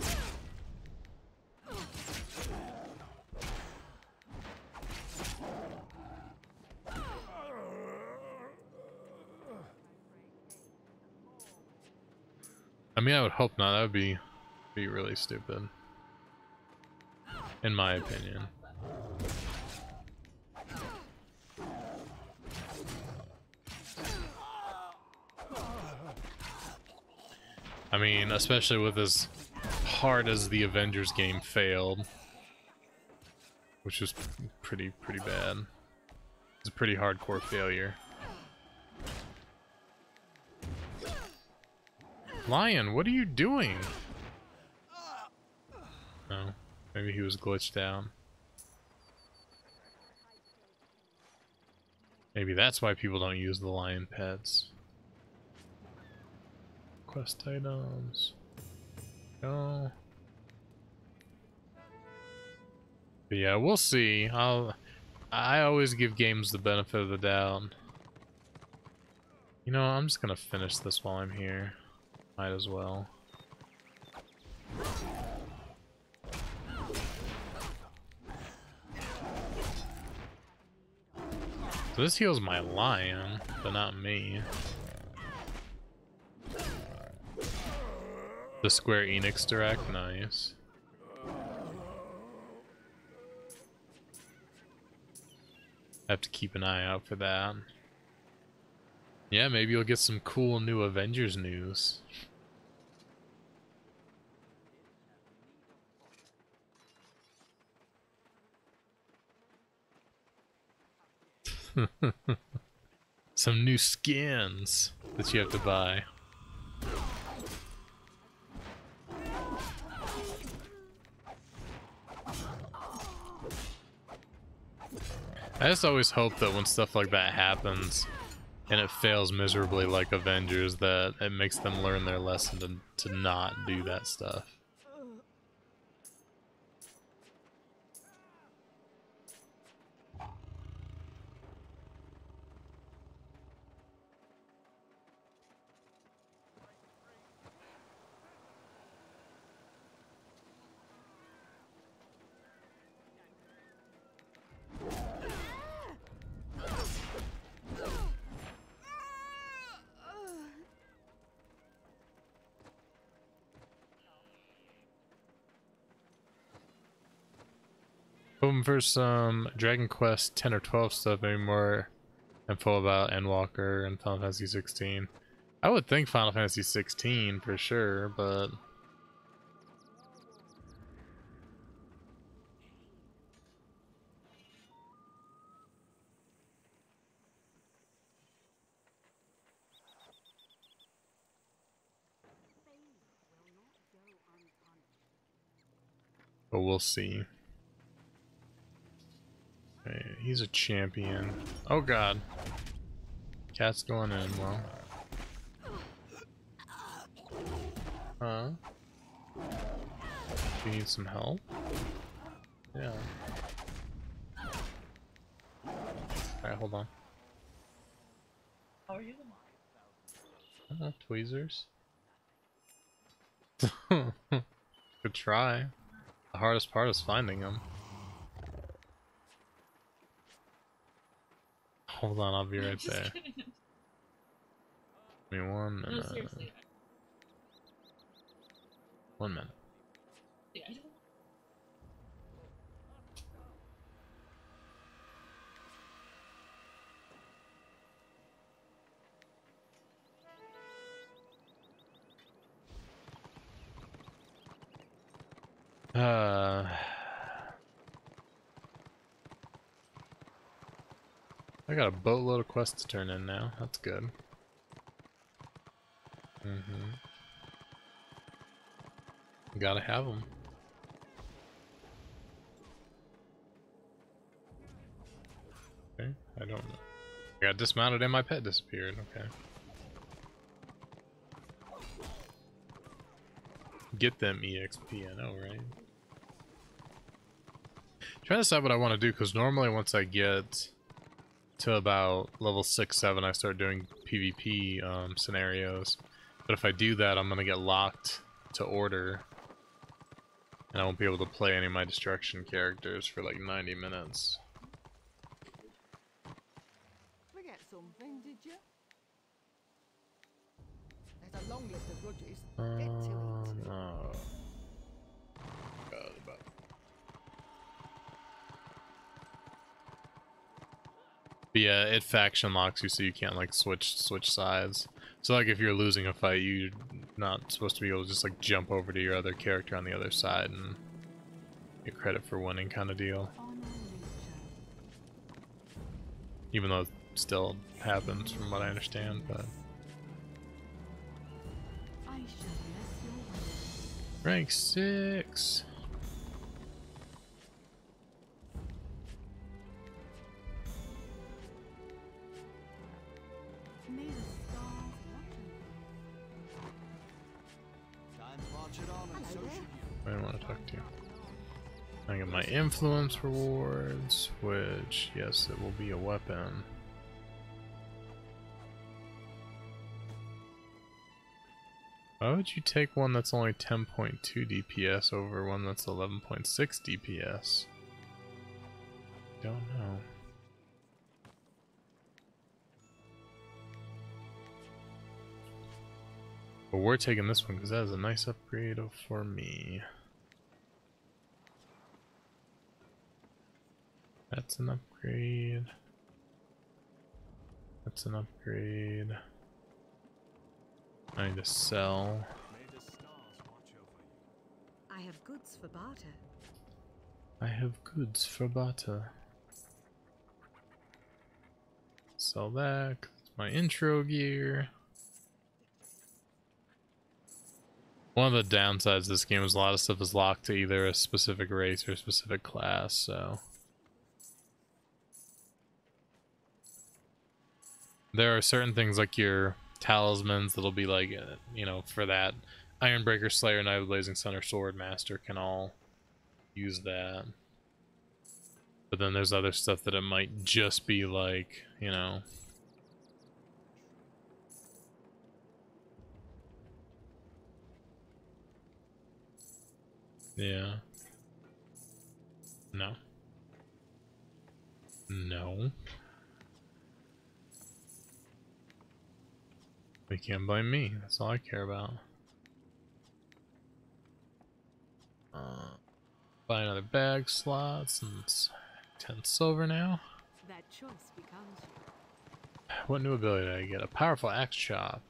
I mean, I would hope not. That would be really stupid, in my opinion. I mean, especially with as hard as the Avengers game failed, which was pretty bad. It's a pretty hardcore failure. Lion, what are you doing? Oh, maybe he was glitched out. Maybe that's why people don't use the lion pets. Quest items. Go. But yeah, we'll see. I always give games the benefit of the doubt. You know, I'm just gonna finish this while I'm here. Might as well. So this heals my lion, but not me. The Square Enix Direct, nice. I have to keep an eye out for that. Yeah, maybe you'll get some cool new Avengers news. Some new skins that you have to buy. I just always hope that when stuff like that happens and it fails miserably like Avengers, that it makes them learn their lesson to not do that stuff. Hoping for some Dragon Quest 10 or 12 stuff, maybe more info about Endwalker and Final Fantasy 16. I would think Final Fantasy 16 for sure, but we'll see. Okay, he's a champion. Oh god. Cat's going in, well. Huh? Do you need some help? Yeah. Alright, hold on. How are you? Tweezers. Good try. The hardest part is finding them. Hold on, I'll be right there. Give me 1 minute. No, seriously. 1 minute. Yeah, I don't. I got a boatload of quests to turn in now. That's good. Gotta have them. Okay, I don't know. I got dismounted and my pet disappeared. Okay. Get them EXP, I know, right? Trying to decide what I want to do, because normally once I get to about level 6, 7, I start doing PvP scenarios. But if I do that, I'm gonna get locked to order, and I won't be able to play any of my destruction characters for like 90 minutes. Forget something, did you? There's a long list of grudges. Get to it. No. God, about. But yeah, it faction locks you, so you can't like switch sides. So like if you're losing a fight, you're not supposed to be able to just like jump over to your other character on the other side and get credit for winning, kind of deal. Even though it still happens from what I understand, but rank 6. I don't want to talk to you. I get my influence rewards, which, yes, it will be a weapon. Why would you take one that's only 10.2 DPS over one that's 11.6 DPS? Don't know. But we're taking this one because that is a nice upgrade for me. That's an upgrade. That's an upgrade. I need to sell. I have goods for barter. I have goods for barter. Sell that. 'Cause it's my intro gear. One of the downsides of this game is a lot of stuff is locked to either a specific race or a specific class, so there are certain things like your talismans that'll be like, you know, for that. Ironbreaker, Slayer, Knight of the Blazing Sun, or Sword Master can all use that. But then there's other stuff that it might just be like, you know. Yeah. No. No. You can't blame me. That's all I care about. Buy another bag slot since 10 silver now. That choice becomes you. What new ability did I get? A powerful axe chop.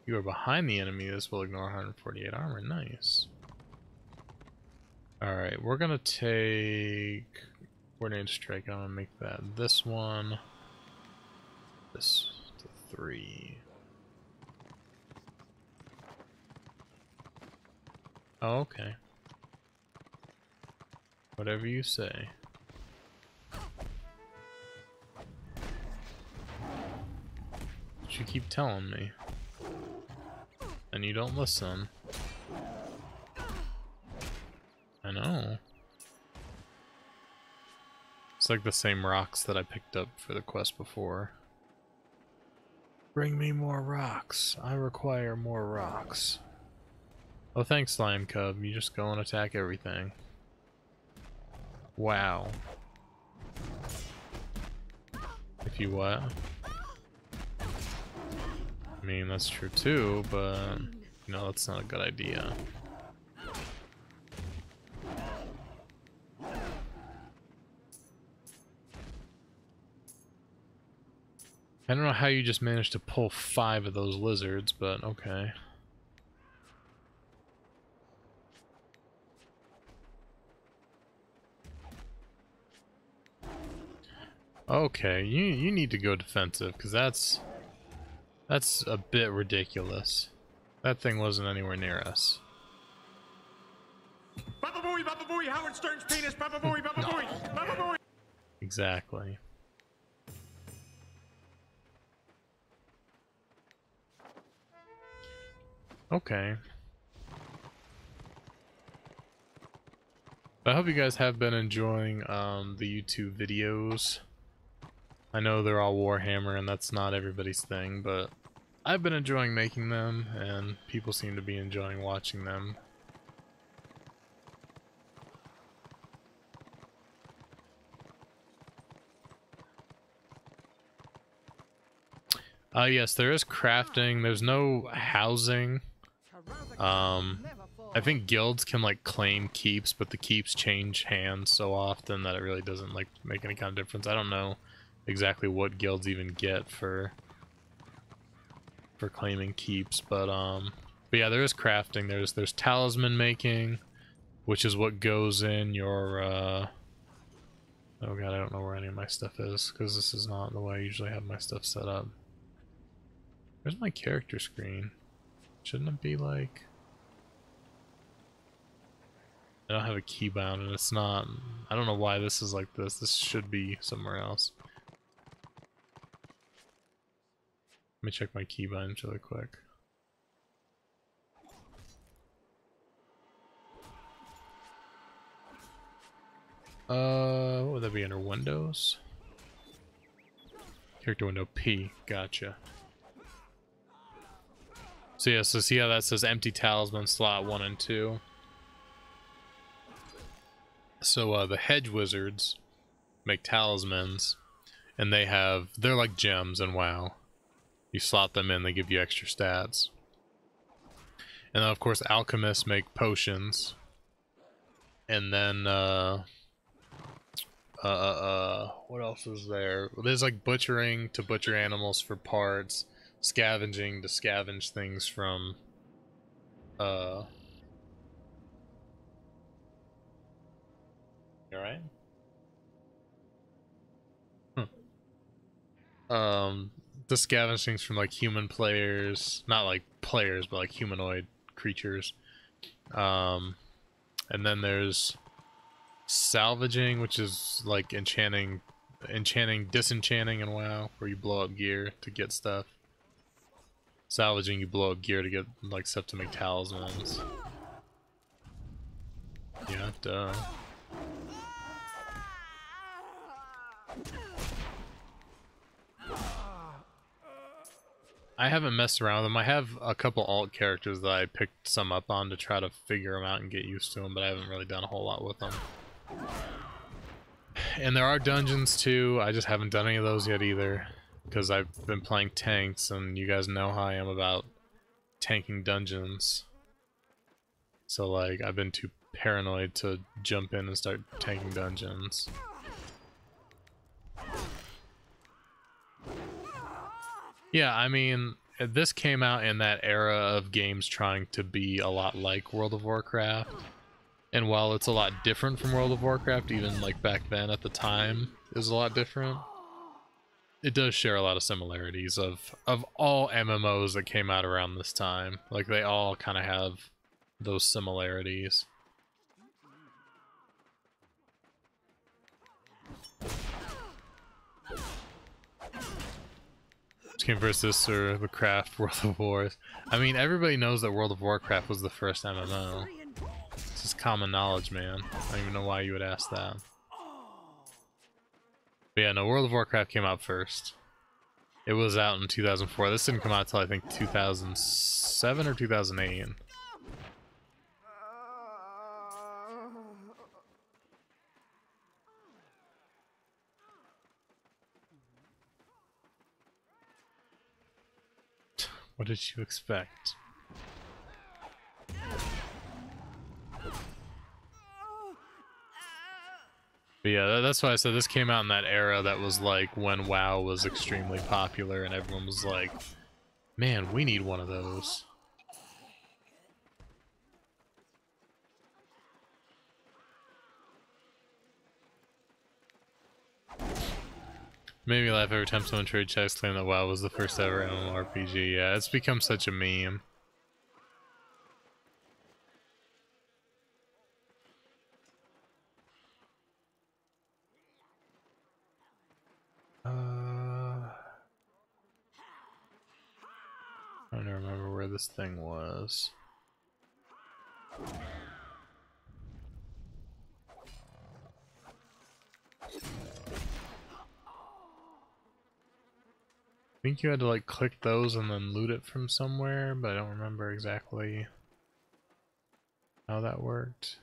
You are behind the enemy. This will ignore 148 armor. Nice. Alright, we're gonna take coordinated strike. I'm gonna make that this one. This to 3. Oh, okay. Whatever you say. But you keep telling me. And you don't listen. I know. It's like the same rocks that I picked up for the quest before. Bring me more rocks. I require more rocks. Oh, thanks, Lion Cub. You just go and attack everything. Wow. If you what? I mean, that's true too, but you know, that's not a good idea. I don't know how you just managed to pull 5 of those lizards, but okay. Okay, you need to go defensive, because that's a bit ridiculous. That thing wasn't anywhere near us. Baba Booey, Howard Stern's penis, Baba Booey, Baba Booey, Baba Booey. Exactly. Okay. I hope you guys have been enjoying the YouTube videos. I know they're all Warhammer and that's not everybody's thing, but I've been enjoying making them and people seem to be enjoying watching them. Yes, there is crafting. There's no housing. I think guilds can like claim keeps, but the keeps change hands so often that it really doesn't like make any kind of difference. I don't know exactly what guilds even get for claiming keeps, but yeah, there is crafting. There's talisman making, which is what goes in your oh god, I don't know where any of my stuff is because this is not the way I usually have my stuff set up. Where's my character screen? Shouldn't it be like... I don't have a keybound and it's not... I don't know why this is like this. This should be somewhere else. Let me check my keybinds really quick. What would that be under Windows? Character window P. Gotcha. So yeah, so see how that says empty talisman slot 1 and 2? So the hedge wizards make talismans, and they're like gems in WoW. You slot them in, they give you extra stats. And then of course alchemists make potions. And then what else is there? There's like butchering to butcher animals for parts. Scavenging to scavenge things from you alright? To scavenge things from like human players, not like players but like humanoid creatures. And then there's salvaging, which is like enchanting enchanting, disenchanting, and WoW, where you blow up gear to get stuff. Salvaging, you blow up gear to get like stuff to make talismans. Yeah, duh. I haven't messed around with them. I have a couple alt characters that I picked some up on to try to figure them out and get used to them, but I haven't really done a whole lot with them. And there are dungeons too. I just haven't done any of those yet either, because I've been playing tanks, and you guys know how I am about tanking dungeons. So like, I've been too paranoid to jump in and start tanking dungeons. Yeah, I mean, this came out in that era of games trying to be a lot like World of Warcraft. And while it's a lot different from World of Warcraft, even like back then at the time, it was a lot different. It does share a lot of similarities of all MMOs that came out around this time. Like, they all kind of have those similarities. Came first, this or the craft World of Wars? I mean, everybody knows that World of Warcraft was the first MMO. It's just common knowledge, man. I don't even know why you would ask that. But yeah, no, World of Warcraft came out first. It was out in 2004. This didn't come out till I think 2007 or 2008. What did you expect? But yeah, that's why I said this came out in that era that was like when WoW was extremely popular and everyone was like, man, we need one of those. Made me laugh every time someone trade checks claim that WoW was the first ever MMORPG. Yeah, it's become such a meme. I don't remember where this thing was. I think you had to like click those and then loot it from somewhere, but I don't remember exactly how that worked.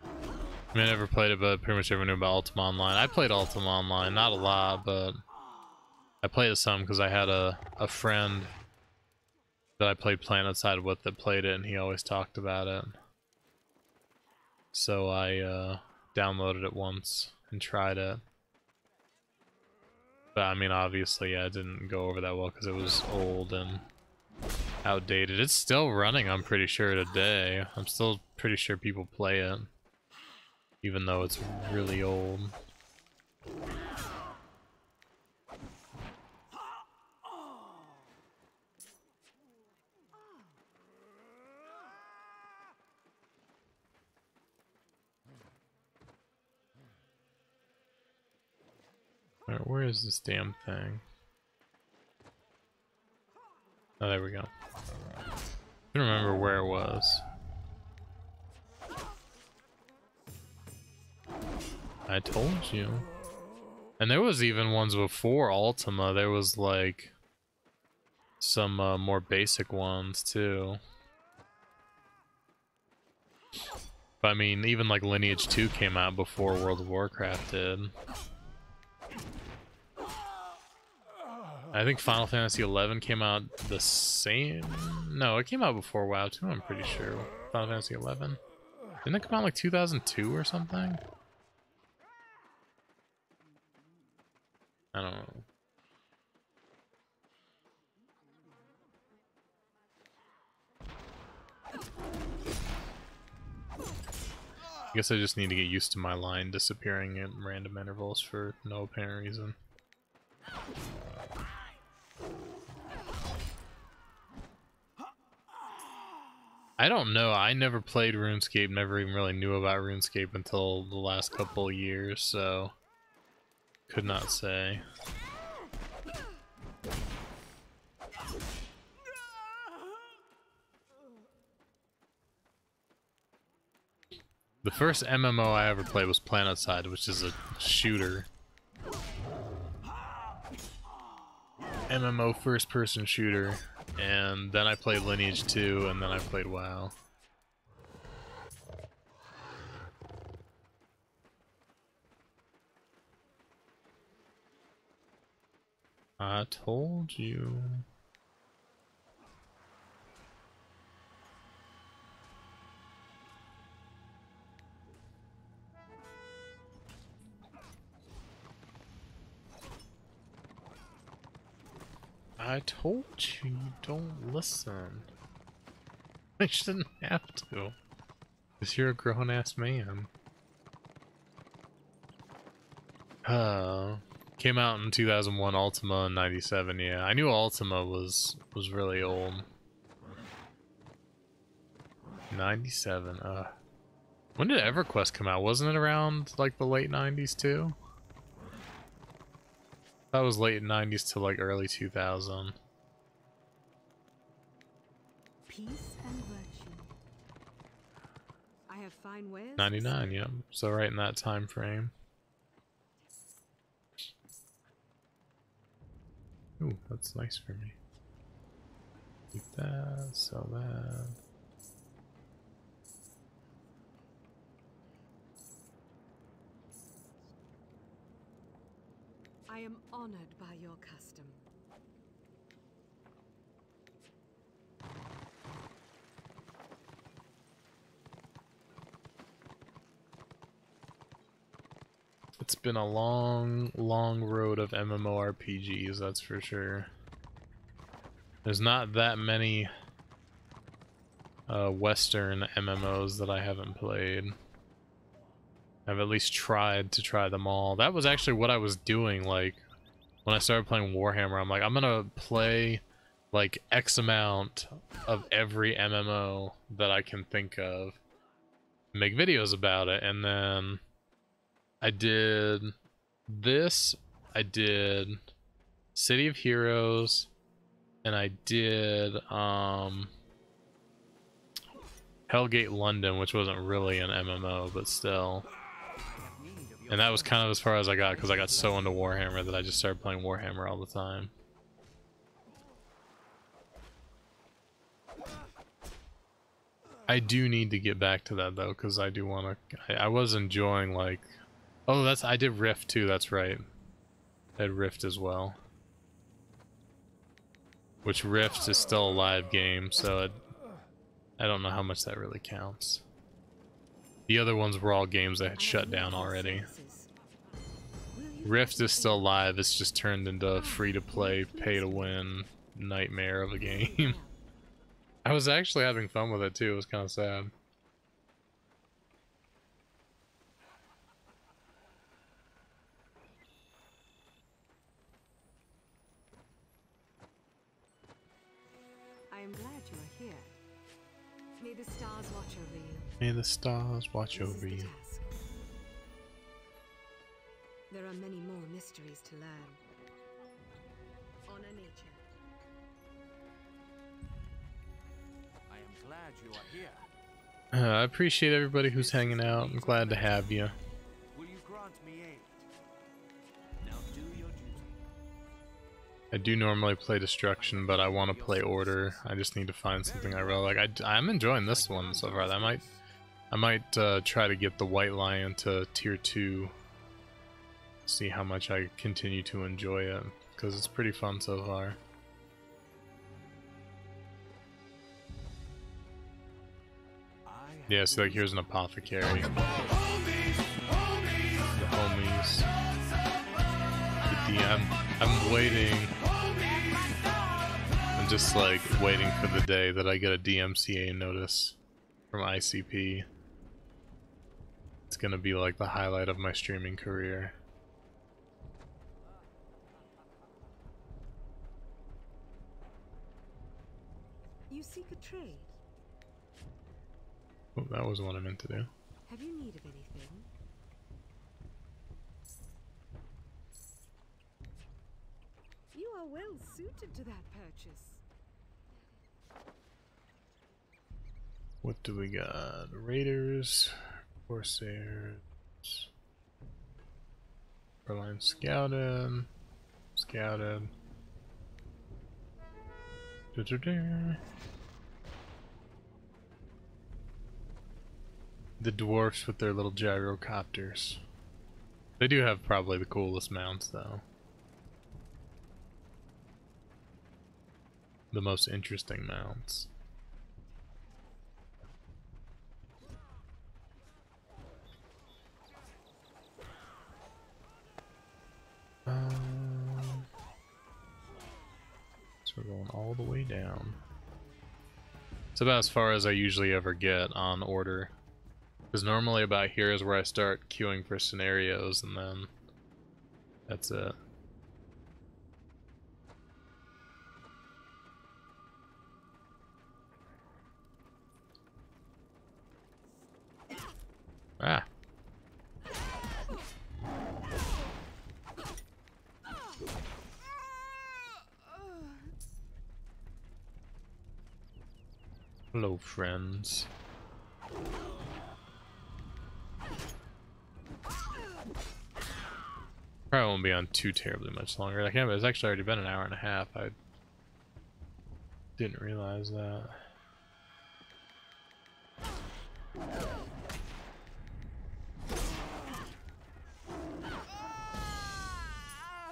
I mean, I never played it, but pretty much everyone knew about Ultima Online. I played Ultima Online, not a lot, but I played it some because I had a friend that I played PlanetSide with that played it, and he always talked about it. So I downloaded it once and tried it. But I mean, obviously, yeah, it didn't go over that well because it was old and outdated. It's still running, I'm pretty sure, today. I'm still pretty sure people play it, even though it's really old. Alright, where is this damn thing? Oh, there we go. I don't remember where it was. I told you. And there was even ones before Ultima. There was like some more basic ones too. But I mean, even like Lineage 2 came out before World of Warcraft did. I think Final Fantasy 11 came out the same. No, it came out before WoW too, I'm pretty sure. Final Fantasy 11. Didn't it come out like 2002 or something? I don't know. I guess I just need to get used to my line disappearing at random intervals for no apparent reason. I don't know. I never played RuneScape, never even really knew about RuneScape until the last couple of years, so could not say. The first MMO I ever played was PlanetSide, which is a shooter. MMO first-person shooter, and then I played Lineage 2, and then I played WoW. I told you. I told you, don't listen. I shouldn't have to. Because you're a grown-ass man. Came out in 2001, Ultima in 97, yeah. I knew Ultima was really old. 97, when did EverQuest come out? Wasn't it around, like, the late 90s, too? That was late 90s to, like, early 2000. Peace and virtue. I have fine wares. 99, yep. So right in that time frame. Ooh, that's nice for me. Keep that, sell that. I am honored by your custom. It's been a long, long road of MMORPGs, that's for sure. There's not that many Western MMOs that I haven't played. I've at least tried to try them all. That was actually what I was doing, like, when I started playing Warhammer. I'm like, I'm gonna play, like, X amount of every MMO that I can think of. Make videos about it, and then I did this, I did City of Heroes, and I did Hellgate London, which wasn't really an MMO, but still. And that was kind of as far as I got, because I got so into Warhammer that I just started playing Warhammer all the time. I do need to get back to that, though, because I do want to... I was enjoying, like... Oh, I did Rift, too, that's right. I had Rift as well. Which Rift is still a live game, so I don't know how much that really counts. The other ones were all games that had shut down already. Rift is still live, it's just turned into a free-to-play, pay-to-win nightmare of a game. I was actually having fun with it too, it was kind of sad. I am glad you are here. May the stars watch over you. May the stars watch over you. There are many more mysteries to learn. Honor nature. I am glad you are here. I appreciate everybody who's hanging out. I'm glad to have you. Will you grant me aid? Now do your duty. I do normally play Destruction, but I want to play Order. I just need to find something I really like. I'm enjoying this one so far. I might try to get the White Lion to tier 2. See how much I continue to enjoy it, because it's pretty fun so far. Yeah, so like here's an apothecary. The homies. The DM. I'm waiting. I'm just like waiting for the day that I get a DMCA notice from ICP. It's gonna be like the highlight of my streaming career. You seek a trade? Oh, that was what I meant to do. Have you need of anything? You are well suited to that purchase. What do we got? Raiders, Corsairs, Shoreline scouted, scouted. The dwarfs with their little gyrocopters. They do have probably the coolest mounts, though. The most interesting mounts. So we're going all the way down. It's about as far as I usually ever get on order. Because normally about here is where I start queuing for scenarios, and then that's it. Ah. Hello, friends. Probably won't be on too terribly much longer. I can't. It's actually already been an hour and a half. I didn't realize that.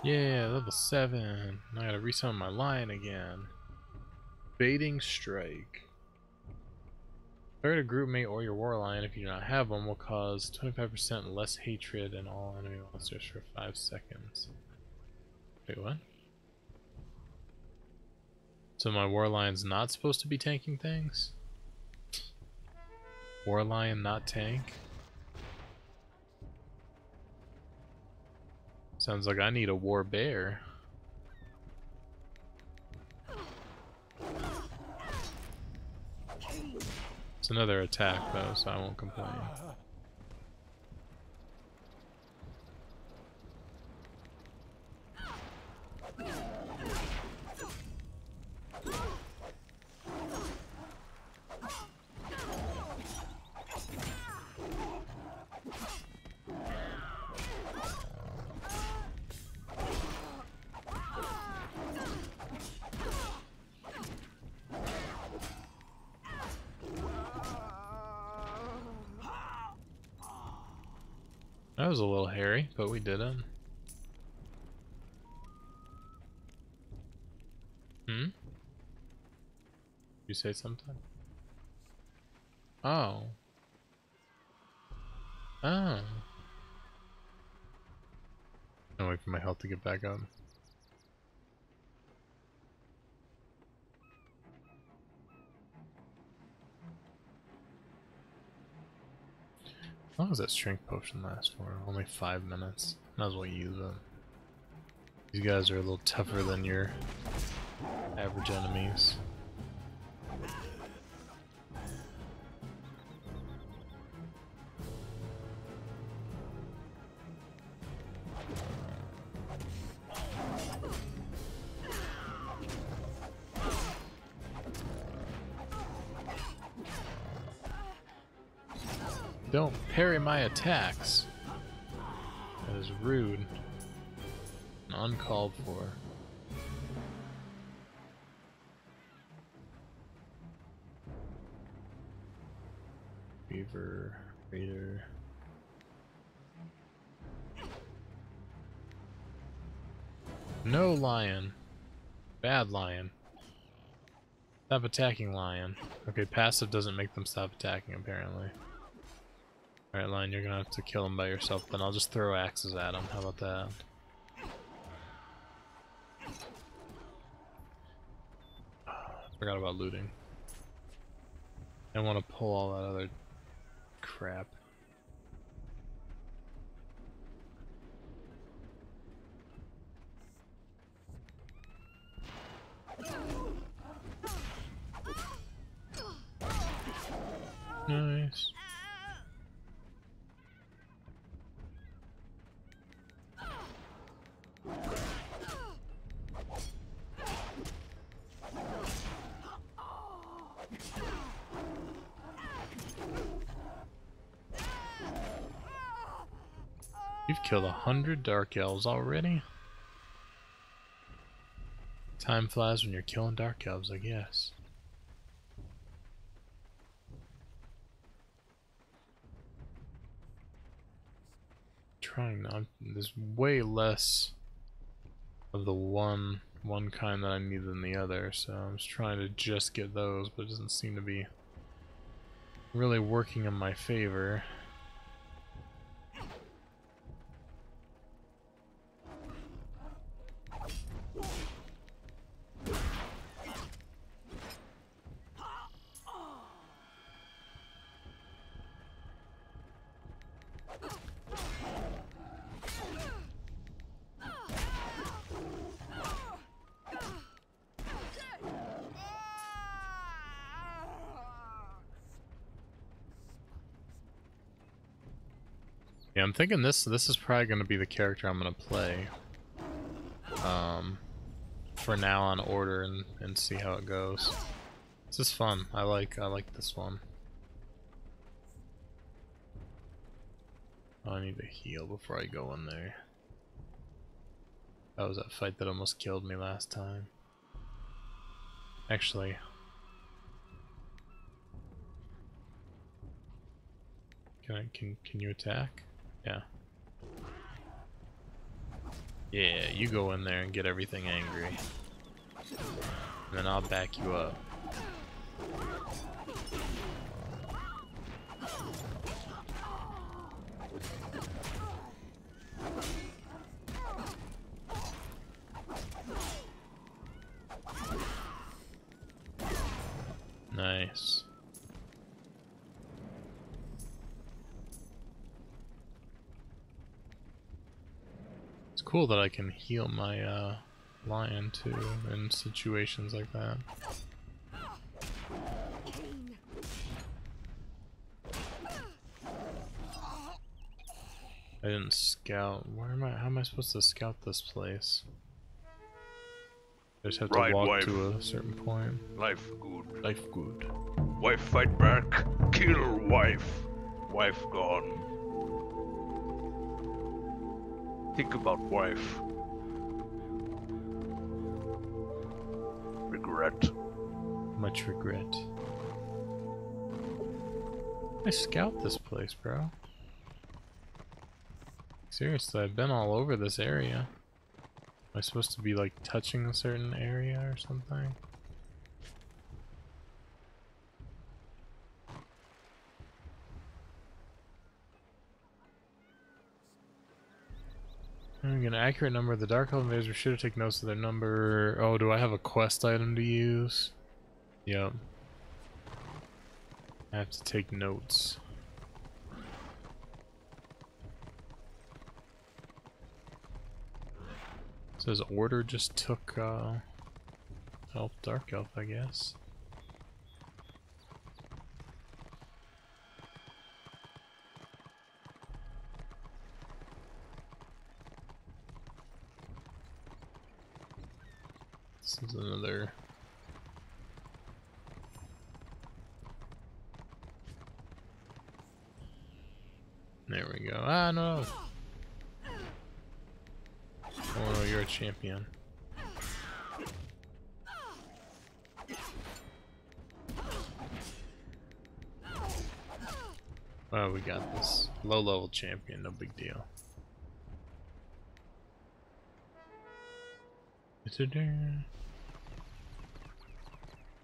Yeah, level 7. I gotta resummon my lion again. Baiting strike. Target a group mate or your war lion, if you do not have one, will cause 25% less hatred in all enemy monsters for 5 seconds. Wait, what? So my war lion's not supposed to be tanking things? War lion not tank? Sounds like I need a war bear. It's another attack though, so I won't complain. That was a little hairy, but we did it. You say something? Oh. Oh. I'll wait for my health to get back up. How long does that strength potion last for? Only 5 minutes. Might as well use it. These guys are a little tougher than your average enemies. Don't parry my attacks. That is rude and uncalled for. Beaver, Raider. No lion. Bad lion. Stop attacking lion. Okay, passive doesn't make them stop attacking apparently. Alright, lion, you're gonna have to kill him by yourself, then I'll just throw axes at him. How about that? Forgot about looting. I want to pull all that other crap. Nice. You've killed 100 dark elves already? Time flies when you're killing dark elves, I guess. Trying not. There's way less of the one kind that I need than the other, so I'm just trying to just get those, but it doesn't seem to be really working in my favor. Yeah, I'm thinking this is probably going to be the character I'm going to play. For now on order and see how it goes. This is fun. I like this one. Oh, I need to heal before I go in there. That was that fight that almost killed me last time. Actually, can you attack? Yeah. Yeah, you go in there and get everything angry. And then I'll back you up. Nice. It's cool that I can heal my lion too in situations like that. I didn't scout. Where am I? How am I supposed to scout this place? I just have to walk to a certain point. Life good. Life good. Wife fight back. Kill wife. Wife gone. Think about wife. Regret. Much regret. I scout this place, bro. Seriously, I've been all over this area. Am I supposed to be like touching a certain area or something? I'm an accurate number of the Dark Elf invaders. We should have taken notes of their number. Oh, do I have a quest item to use? Yep. I have to take notes. It says order just took Elf, Dark Elf, I guess. This is another. There we go. Ah, no. Oh no, you're a champion. Well, we got this. Low level champion, no big deal.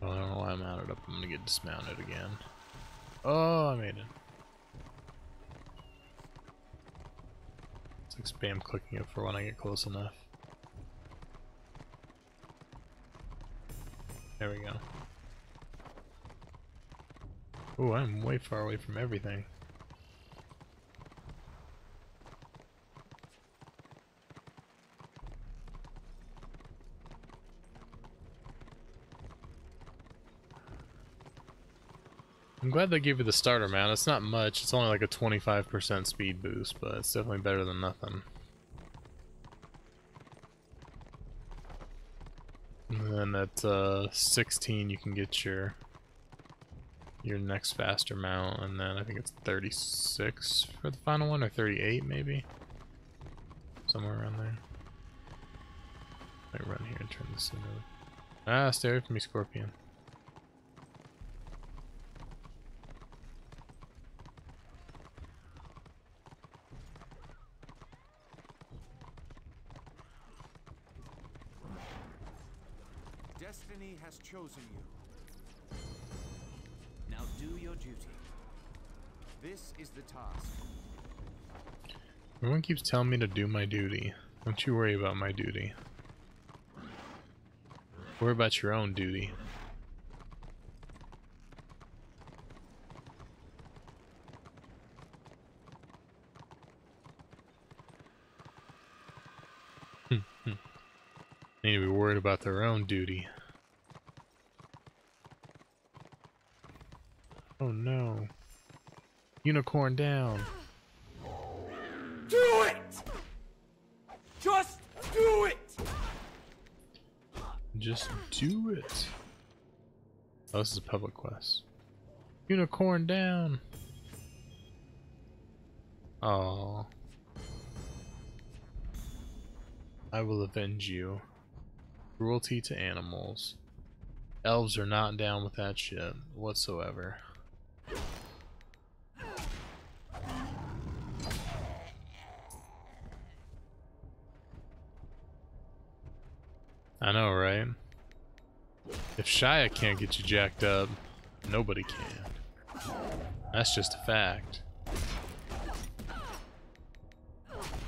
Oh, I don't know why I'm mounted up. I'm gonna get dismounted again. Oh, I made it. It's like spam clicking it for when I get close enough. There we go. Ooh, I'm way far away from everything. I'm glad they gave you the starter mount. It's not much. It's only like a 25% speed boost, but it's definitely better than nothing. And then at 16 you can get your next faster mount, and then I think it's 36 for the final one, or 38 maybe, somewhere around there. I run here and turn this into. Ah, stay away from me, Scorpion. Destiny has chosen you. Now do your duty. This is the task. Everyone keeps telling me to do my duty. Don't you worry about my duty. Worry about your own duty. They need to be worried about their own duty. Oh no. Unicorn down. Do it! Just do it! Just do it. Oh, this is a public quest. Unicorn down. Oh. I will avenge you. Cruelty to animals. Elves are not down with that shit whatsoever. I know, right? If Shia can't get you jacked up, nobody can. That's just a fact.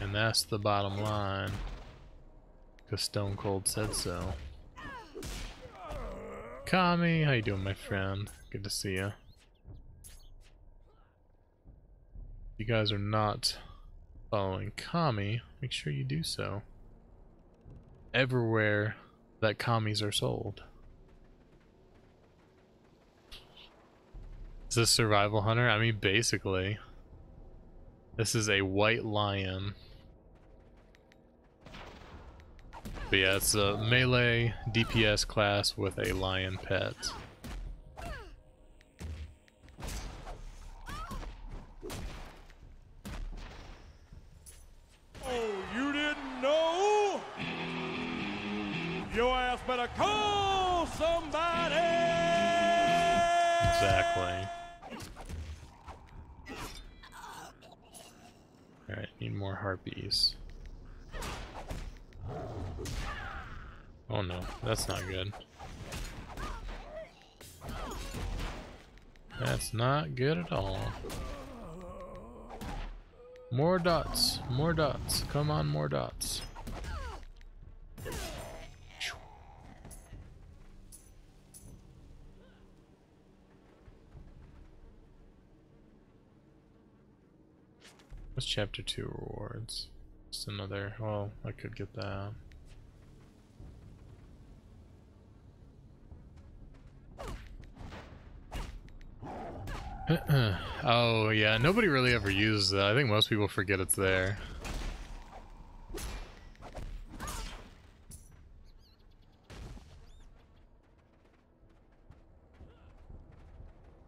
And that's the bottom line. Because Stone Cold said so. Kami, how you doing, my friend? Good to see you. If you guys are not following Kami, make sure you do so. Everywhere that commies are sold. Is this Survival Hunter? I mean, basically. This is a white lion. But yeah, it's a melee DPS class with a lion pet. Oh, you didn't know? Your ass better call somebody! Exactly. Alright, need more harpies. Oh no, that's not good. That's not good at all. More dots, more dots. Come on, more dots. What's chapter 2 rewards? Just another, well, I could get that. Oh yeah, nobody really ever uses that. I think most people forget it's there.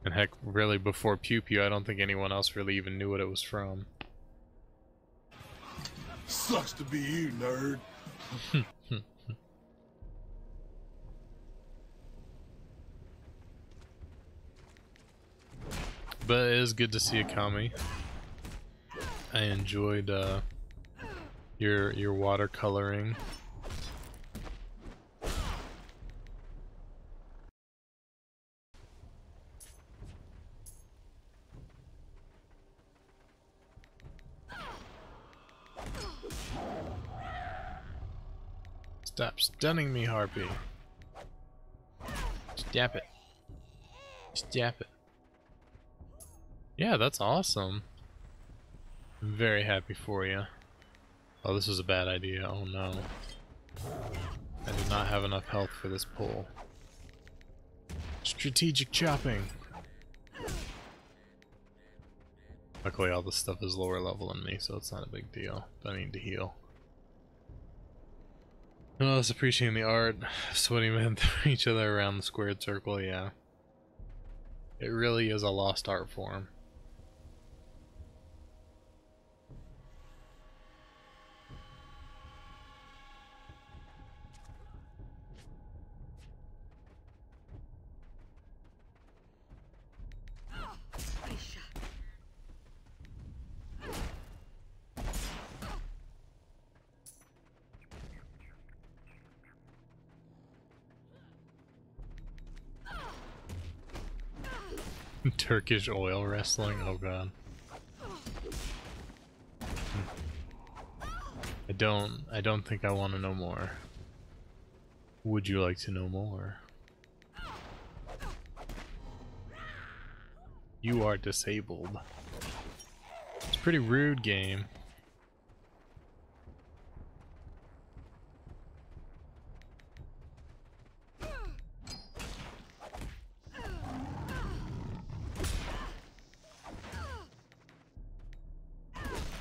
And heck, really before Pew Pew, I don't think anyone else really even knew what it was from. Sucks to be you, nerd. But it is good to see a Kami. I enjoyed your watercoloring. Stop stunning me, Harpy. Stop it. Stop it. Yeah, that's awesome. I'm very happy for you. Oh, this was a bad idea. Oh no. I did not have enough health for this pull. Strategic chopping. Luckily all this stuff is lower level than me, so it's not a big deal. But I need to heal. Oh, I was appreciating the art. Sweaty men throw each other around the squared circle, yeah. It really is a lost art form. Turkish oil wrestling, oh god. I don't think I want to know more. Would you like to know more? You are disabled. It's a pretty rude game.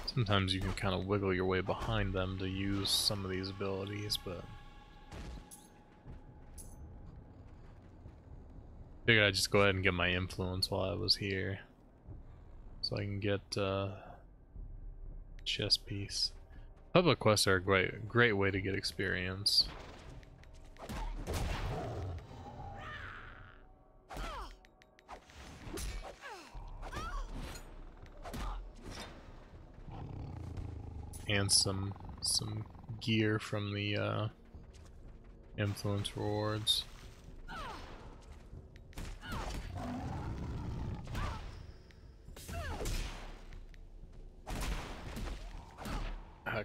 Sometimes you can kind of wiggle your way behind them to use some of these abilities, but figured I'd just go ahead and get my influence while I was here, so I can get chess piece. Public quests are a great way to get experience. And some gear from the influence rewards.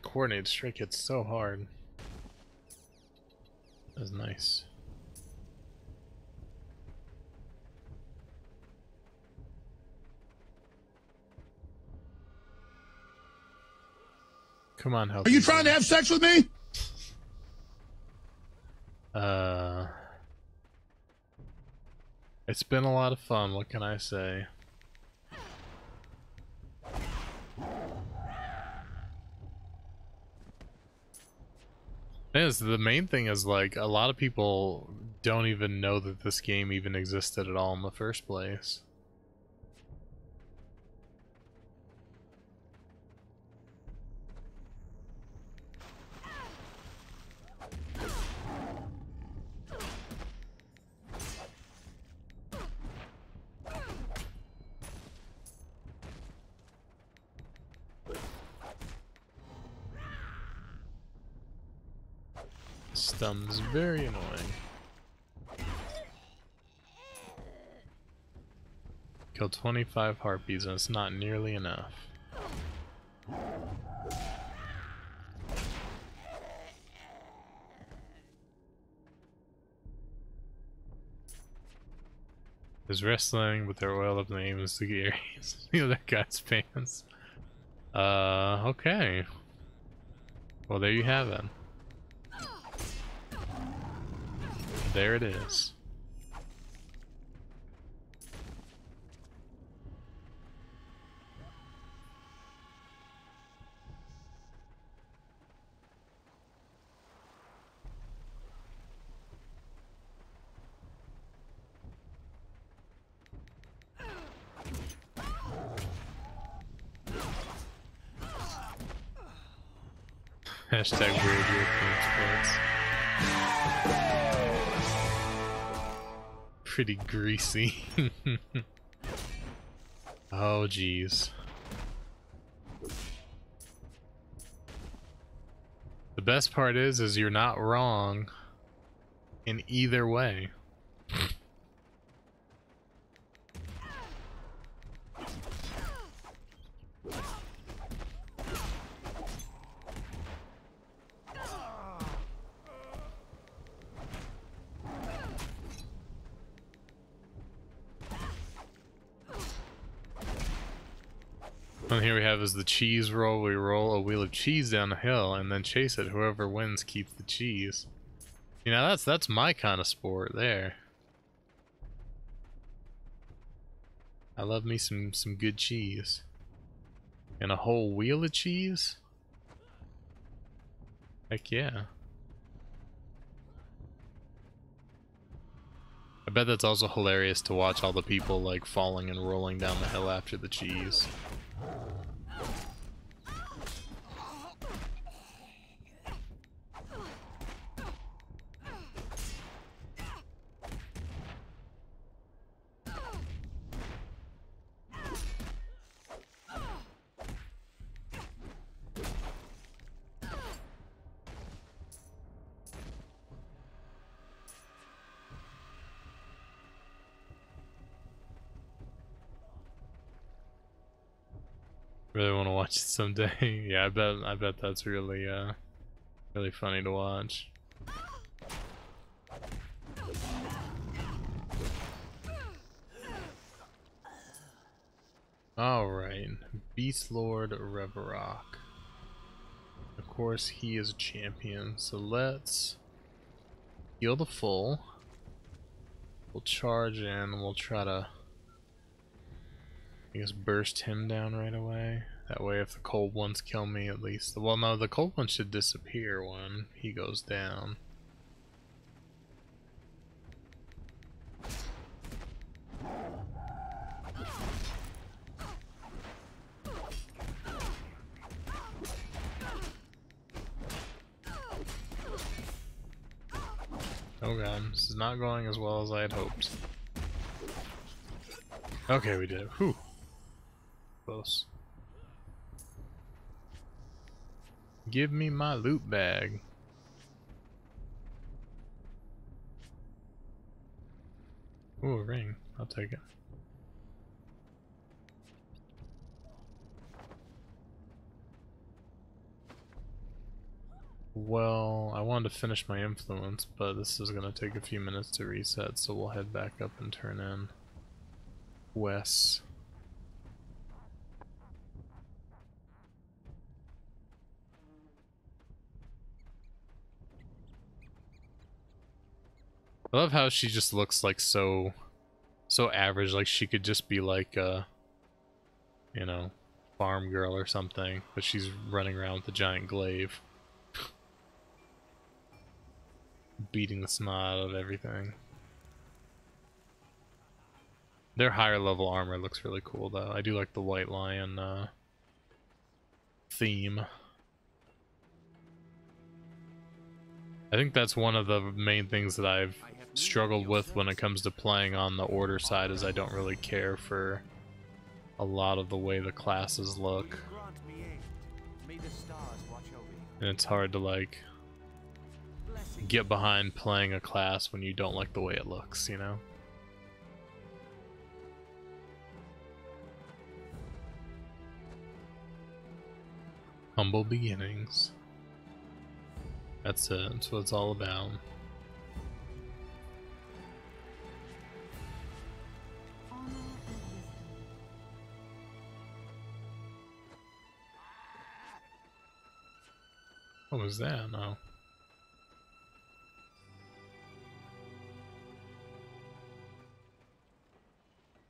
Coordinated strike hits so hard. That's nice. Come on, help. Are you trying to have sex with me? It's been a lot of fun, what can I say? The main thing is, like, a lot of people don't even know that this game even existed at all in the first place. Stum's very annoying. Kill 25 harpies and it's not nearly enough. There's wrestling, but they're oiled up in the aim is the gear. The other guy's pants. Okay. Well, there you have it. There it is. Hashtag weird European sports. Pretty greasy. Oh geez. The best part is you're not wrong in either way. And here we have is the cheese roll. We roll a wheel of cheese down a hill and then chase it. Whoever wins keeps the cheese. You know, that's my kind of sport there. I love me some good cheese. And a whole wheel of cheese? Heck yeah. I bet that's also hilarious to watch all the people like falling and rolling down the hill after the cheese. Really want to watch it someday. Yeah, I bet that's really really funny to watch. Alright, Beast Lord Revarok. Of course he is a champion, so let's heal the full. We'll charge in, we'll try to I guess burst him down right away. That way if the cold ones kill me at least. Well no, the cold ones should disappear when he goes down. Oh god, this is not going as well as I had hoped. Okay, we did it. Whew. Close. Give me my loot bag. Ooh, a ring. I'll take it. Well, I wanted to finish my influence, but this is going to take a few minutes to reset, so we'll head back up and turn in Wes. I love how she just looks like so average, like she could just be like a, you know, farm girl or something, but she's running around with a giant glaive. Beating the snot out of everything. Their higher level armor looks really cool though. I do like the White Lion theme. I think that's one of the main things that I've struggled with when it comes to playing on the Order side, is I don't really care for a lot of the way the classes look. And it's hard to like get behind playing a class when you don't like the way it looks, you know? Humble beginnings. That's it. That's what it's all about. What was that? No.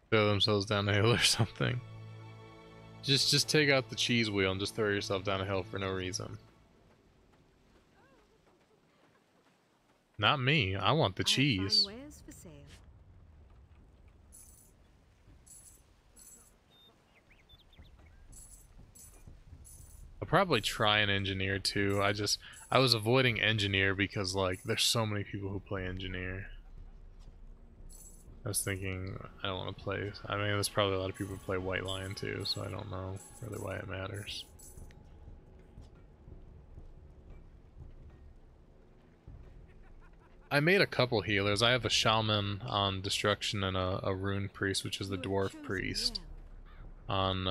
Throw themselves down a hill or something. Just take out the cheese wheel and just throw yourself down a hill for no reason. Not me. I want the cheese. I'll probably try an engineer too. I was avoiding engineer because like there's so many people who play engineer. I was thinking I don't want to play. I mean, there's probably a lot of people who play White Lion too, so I don't know really why it matters. I made a couple healers. I have a shaman on destruction and a rune priest, which is the dwarf priest, on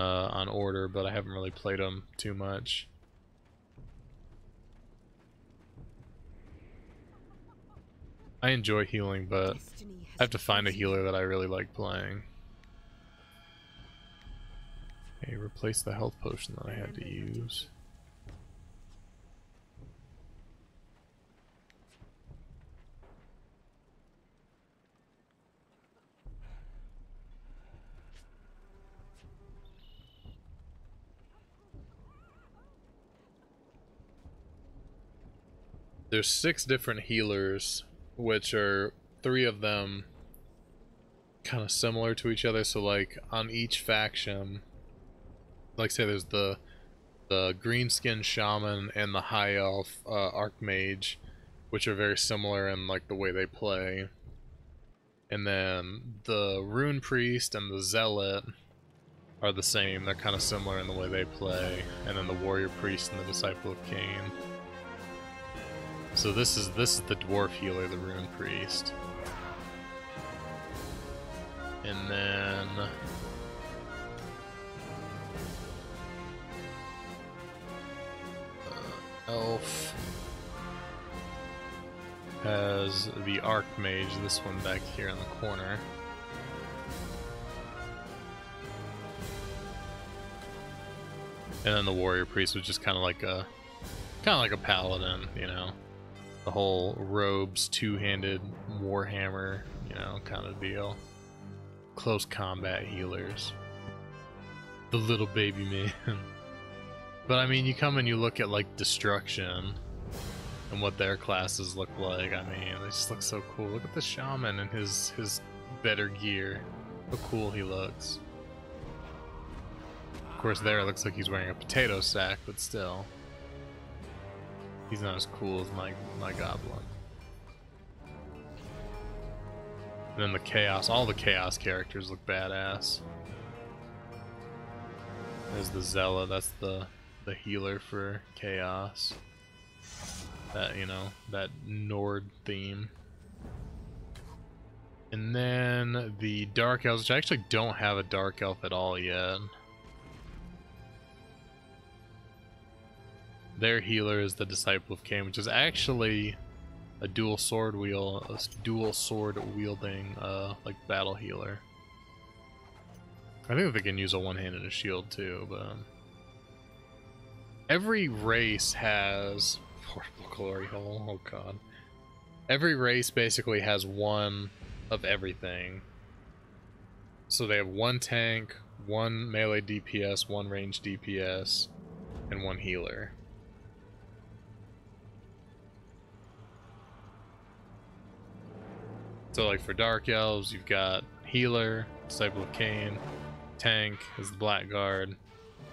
order, but I haven't really played them too much. I enjoy healing, but I have to find a healer that I really like playing. Okay, replace the health potion that I had to use. there's 6 different healers, which are 3 of them kind of similar to each other. So like on each faction, like say there's the green skin shaman and the high elf archmage, which are very similar in like the way they play. And then the rune priest and the zealot are the same. They're kind of similar in the way they play. And then the warrior priest and the disciple of Cain. So this is the dwarf healer, the rune priest. And then elf has the archmage, this one back here in the corner. And then the warrior priest was just kind of like a paladin, you know, the whole robes, two-handed Warhammer, you know, kind of deal. Close combat healers, the little baby man. But I mean, you come and you look at like destruction and what their classes look like. I mean, they just look so cool. Look at the shaman and his better gear. How cool he looks. Of course, there it looks like he's wearing a potato sack, but still, he's not as cool as my goblin. And then the chaos, all the chaos characters look badass. There's the zealot, that's the healer for chaos. That, you know, that Nord theme. And then the dark elves, which I actually don't have a dark elf at all yet. Their healer is the disciple of Cain, which is actually a dual sword wielding like battle healer. I think they can use a one-hand and a shield too, but every race has portable glory hole. Oh god. Every race basically has one of everything. So they have one tank, one melee DPS, one range DPS, and one healer. So like for Dark Elves, you've got Healer, Disciple of Cain, Tank is the Blackguard,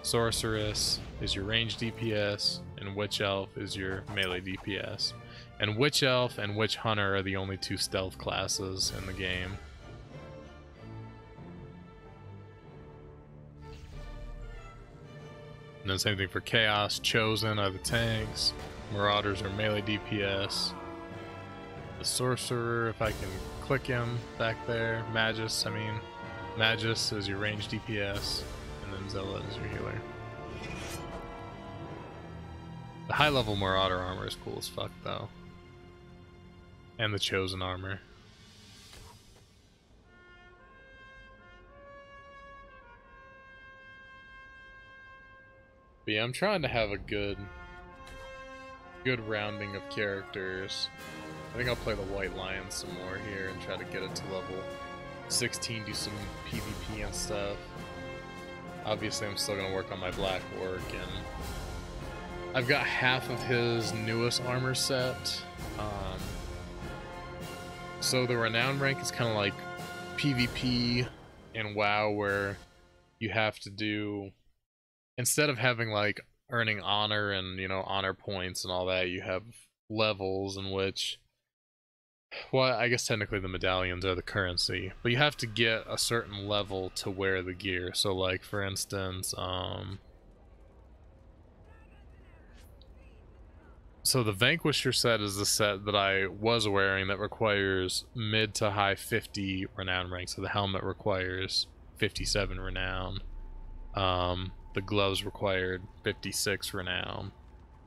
Sorceress is your range DPS, and Witch Elf is your melee DPS. And Witch Elf and Witch Hunter are the only 2 stealth classes in the game. And then same thing for Chaos, Chosen are the tanks, Marauders are melee DPS. The Sorcerer, if I can click him back there, Magus is your range DPS, and then Zealot is your healer. The high level Marauder armor is cool as fuck though. And the Chosen armor. But yeah, I'm trying to have a good rounding of characters. I think I'll play the White Lion some more here and try to get it to level 16, do some PvP and stuff. Obviously I'm still gonna work on my black work, and I've got half of his newest armor set. So the renown rank is kind of like PvP in WoW, where you have to do, instead of having like earning honor and, you know, honor points and all that, you have levels in which, well, I guess technically the medallions are the currency, but you have to get a certain level to wear the gear. So like for instance, so the Vanquisher set is the set that I was wearing that requires mid to high 50 renown rank. So the helmet requires 57 renown. The gloves required 56 renown,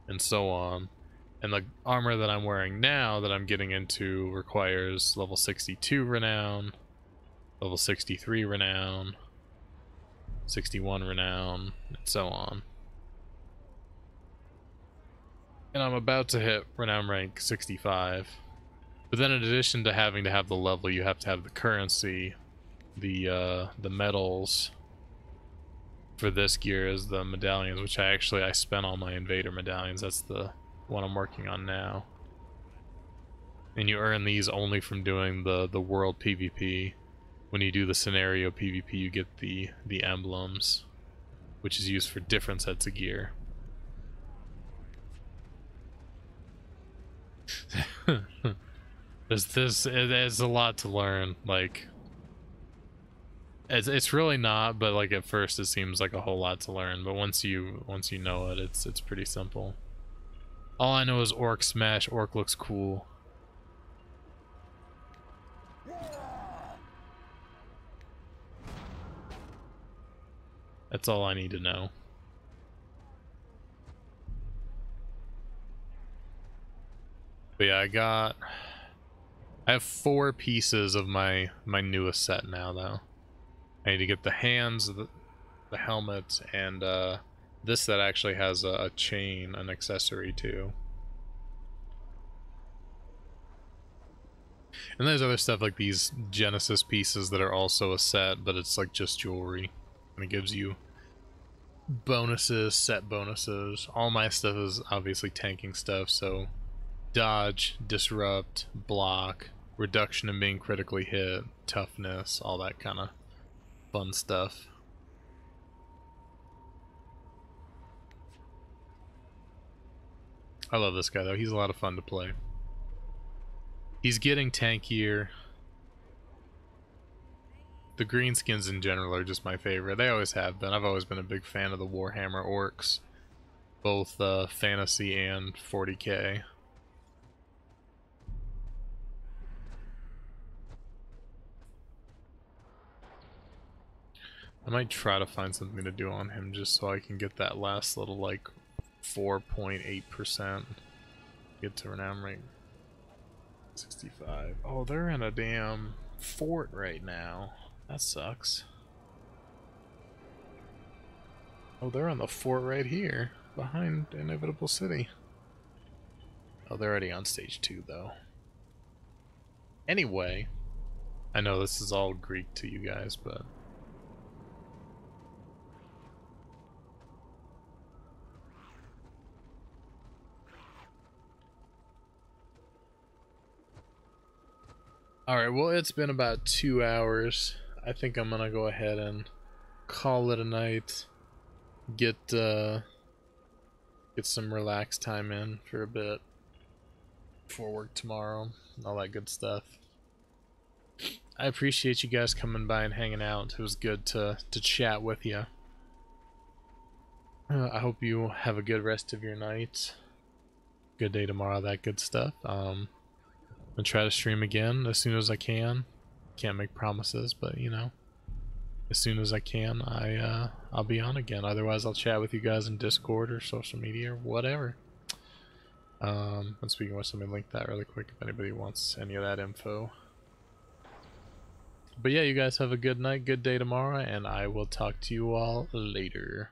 and so on. And the armor that I'm wearing now, that I'm getting into, requires level 62 renown, level 63 renown, 61 renown, and so on. And I'm about to hit renown rank 65. But then in addition to having to have the level, you have to have the currency, the medals. For this gear is the medallions, which I spent all my invader medallions. That's the one I'm working on now. And you earn these only from doing the world PvP. When you do the scenario PvP, you get the emblems, which is used for different sets of gear. There's a lot to learn. Like, it's really not, but like at first it seems like a whole lot to learn. But once you know it, it's pretty simple. All I know is Orc Smash. Orc looks cool. That's all I need to know. But yeah, I have 4 pieces of my newest set now, though. I need to get the hands, the helmet, and this set actually has a chain, an accessory too. And there's other stuff like these Genesis pieces that are also a set, but it's like just jewelry. And it gives you bonuses, set bonuses. All my stuff is obviously tanking stuff, so dodge, disrupt, block, reduction in being critically hit, toughness, all that kind of fun stuff. I love this guy though, he's a lot of fun to play. He's getting tankier. The greenskins in general are just my favorite. They always have been. I've always been a big fan of the Warhammer orcs, both fantasy and 40k. I might try to find something to do on him just so I can get that last little like 4.8%. Get to renown rank 65. Oh, they're in a damn fort right now. That sucks. Oh, they're on the fort right here behind Inevitable City. Oh, they're already on stage 2 though. Anyway, I know this is all Greek to you guys, but alright, well, it's been about 2 hours. I think I'm gonna go ahead and call it a night. Get some relaxed time in for a bit before work tomorrow. All that good stuff. I appreciate you guys coming by and hanging out. It was good to chat with you. I hope you have a good rest of your night. Good day tomorrow, that good stuff. I'm gonna try to stream again as soon as I can. Can't make promises, but you know, as soon as I can, I'll be on again. Otherwise, I'll chat with you guys in Discord or social media or whatever. And speaking of, let me link that really quick if anybody wants any of that info. But yeah, you guys have a good night, good day tomorrow, and I will talk to you all later.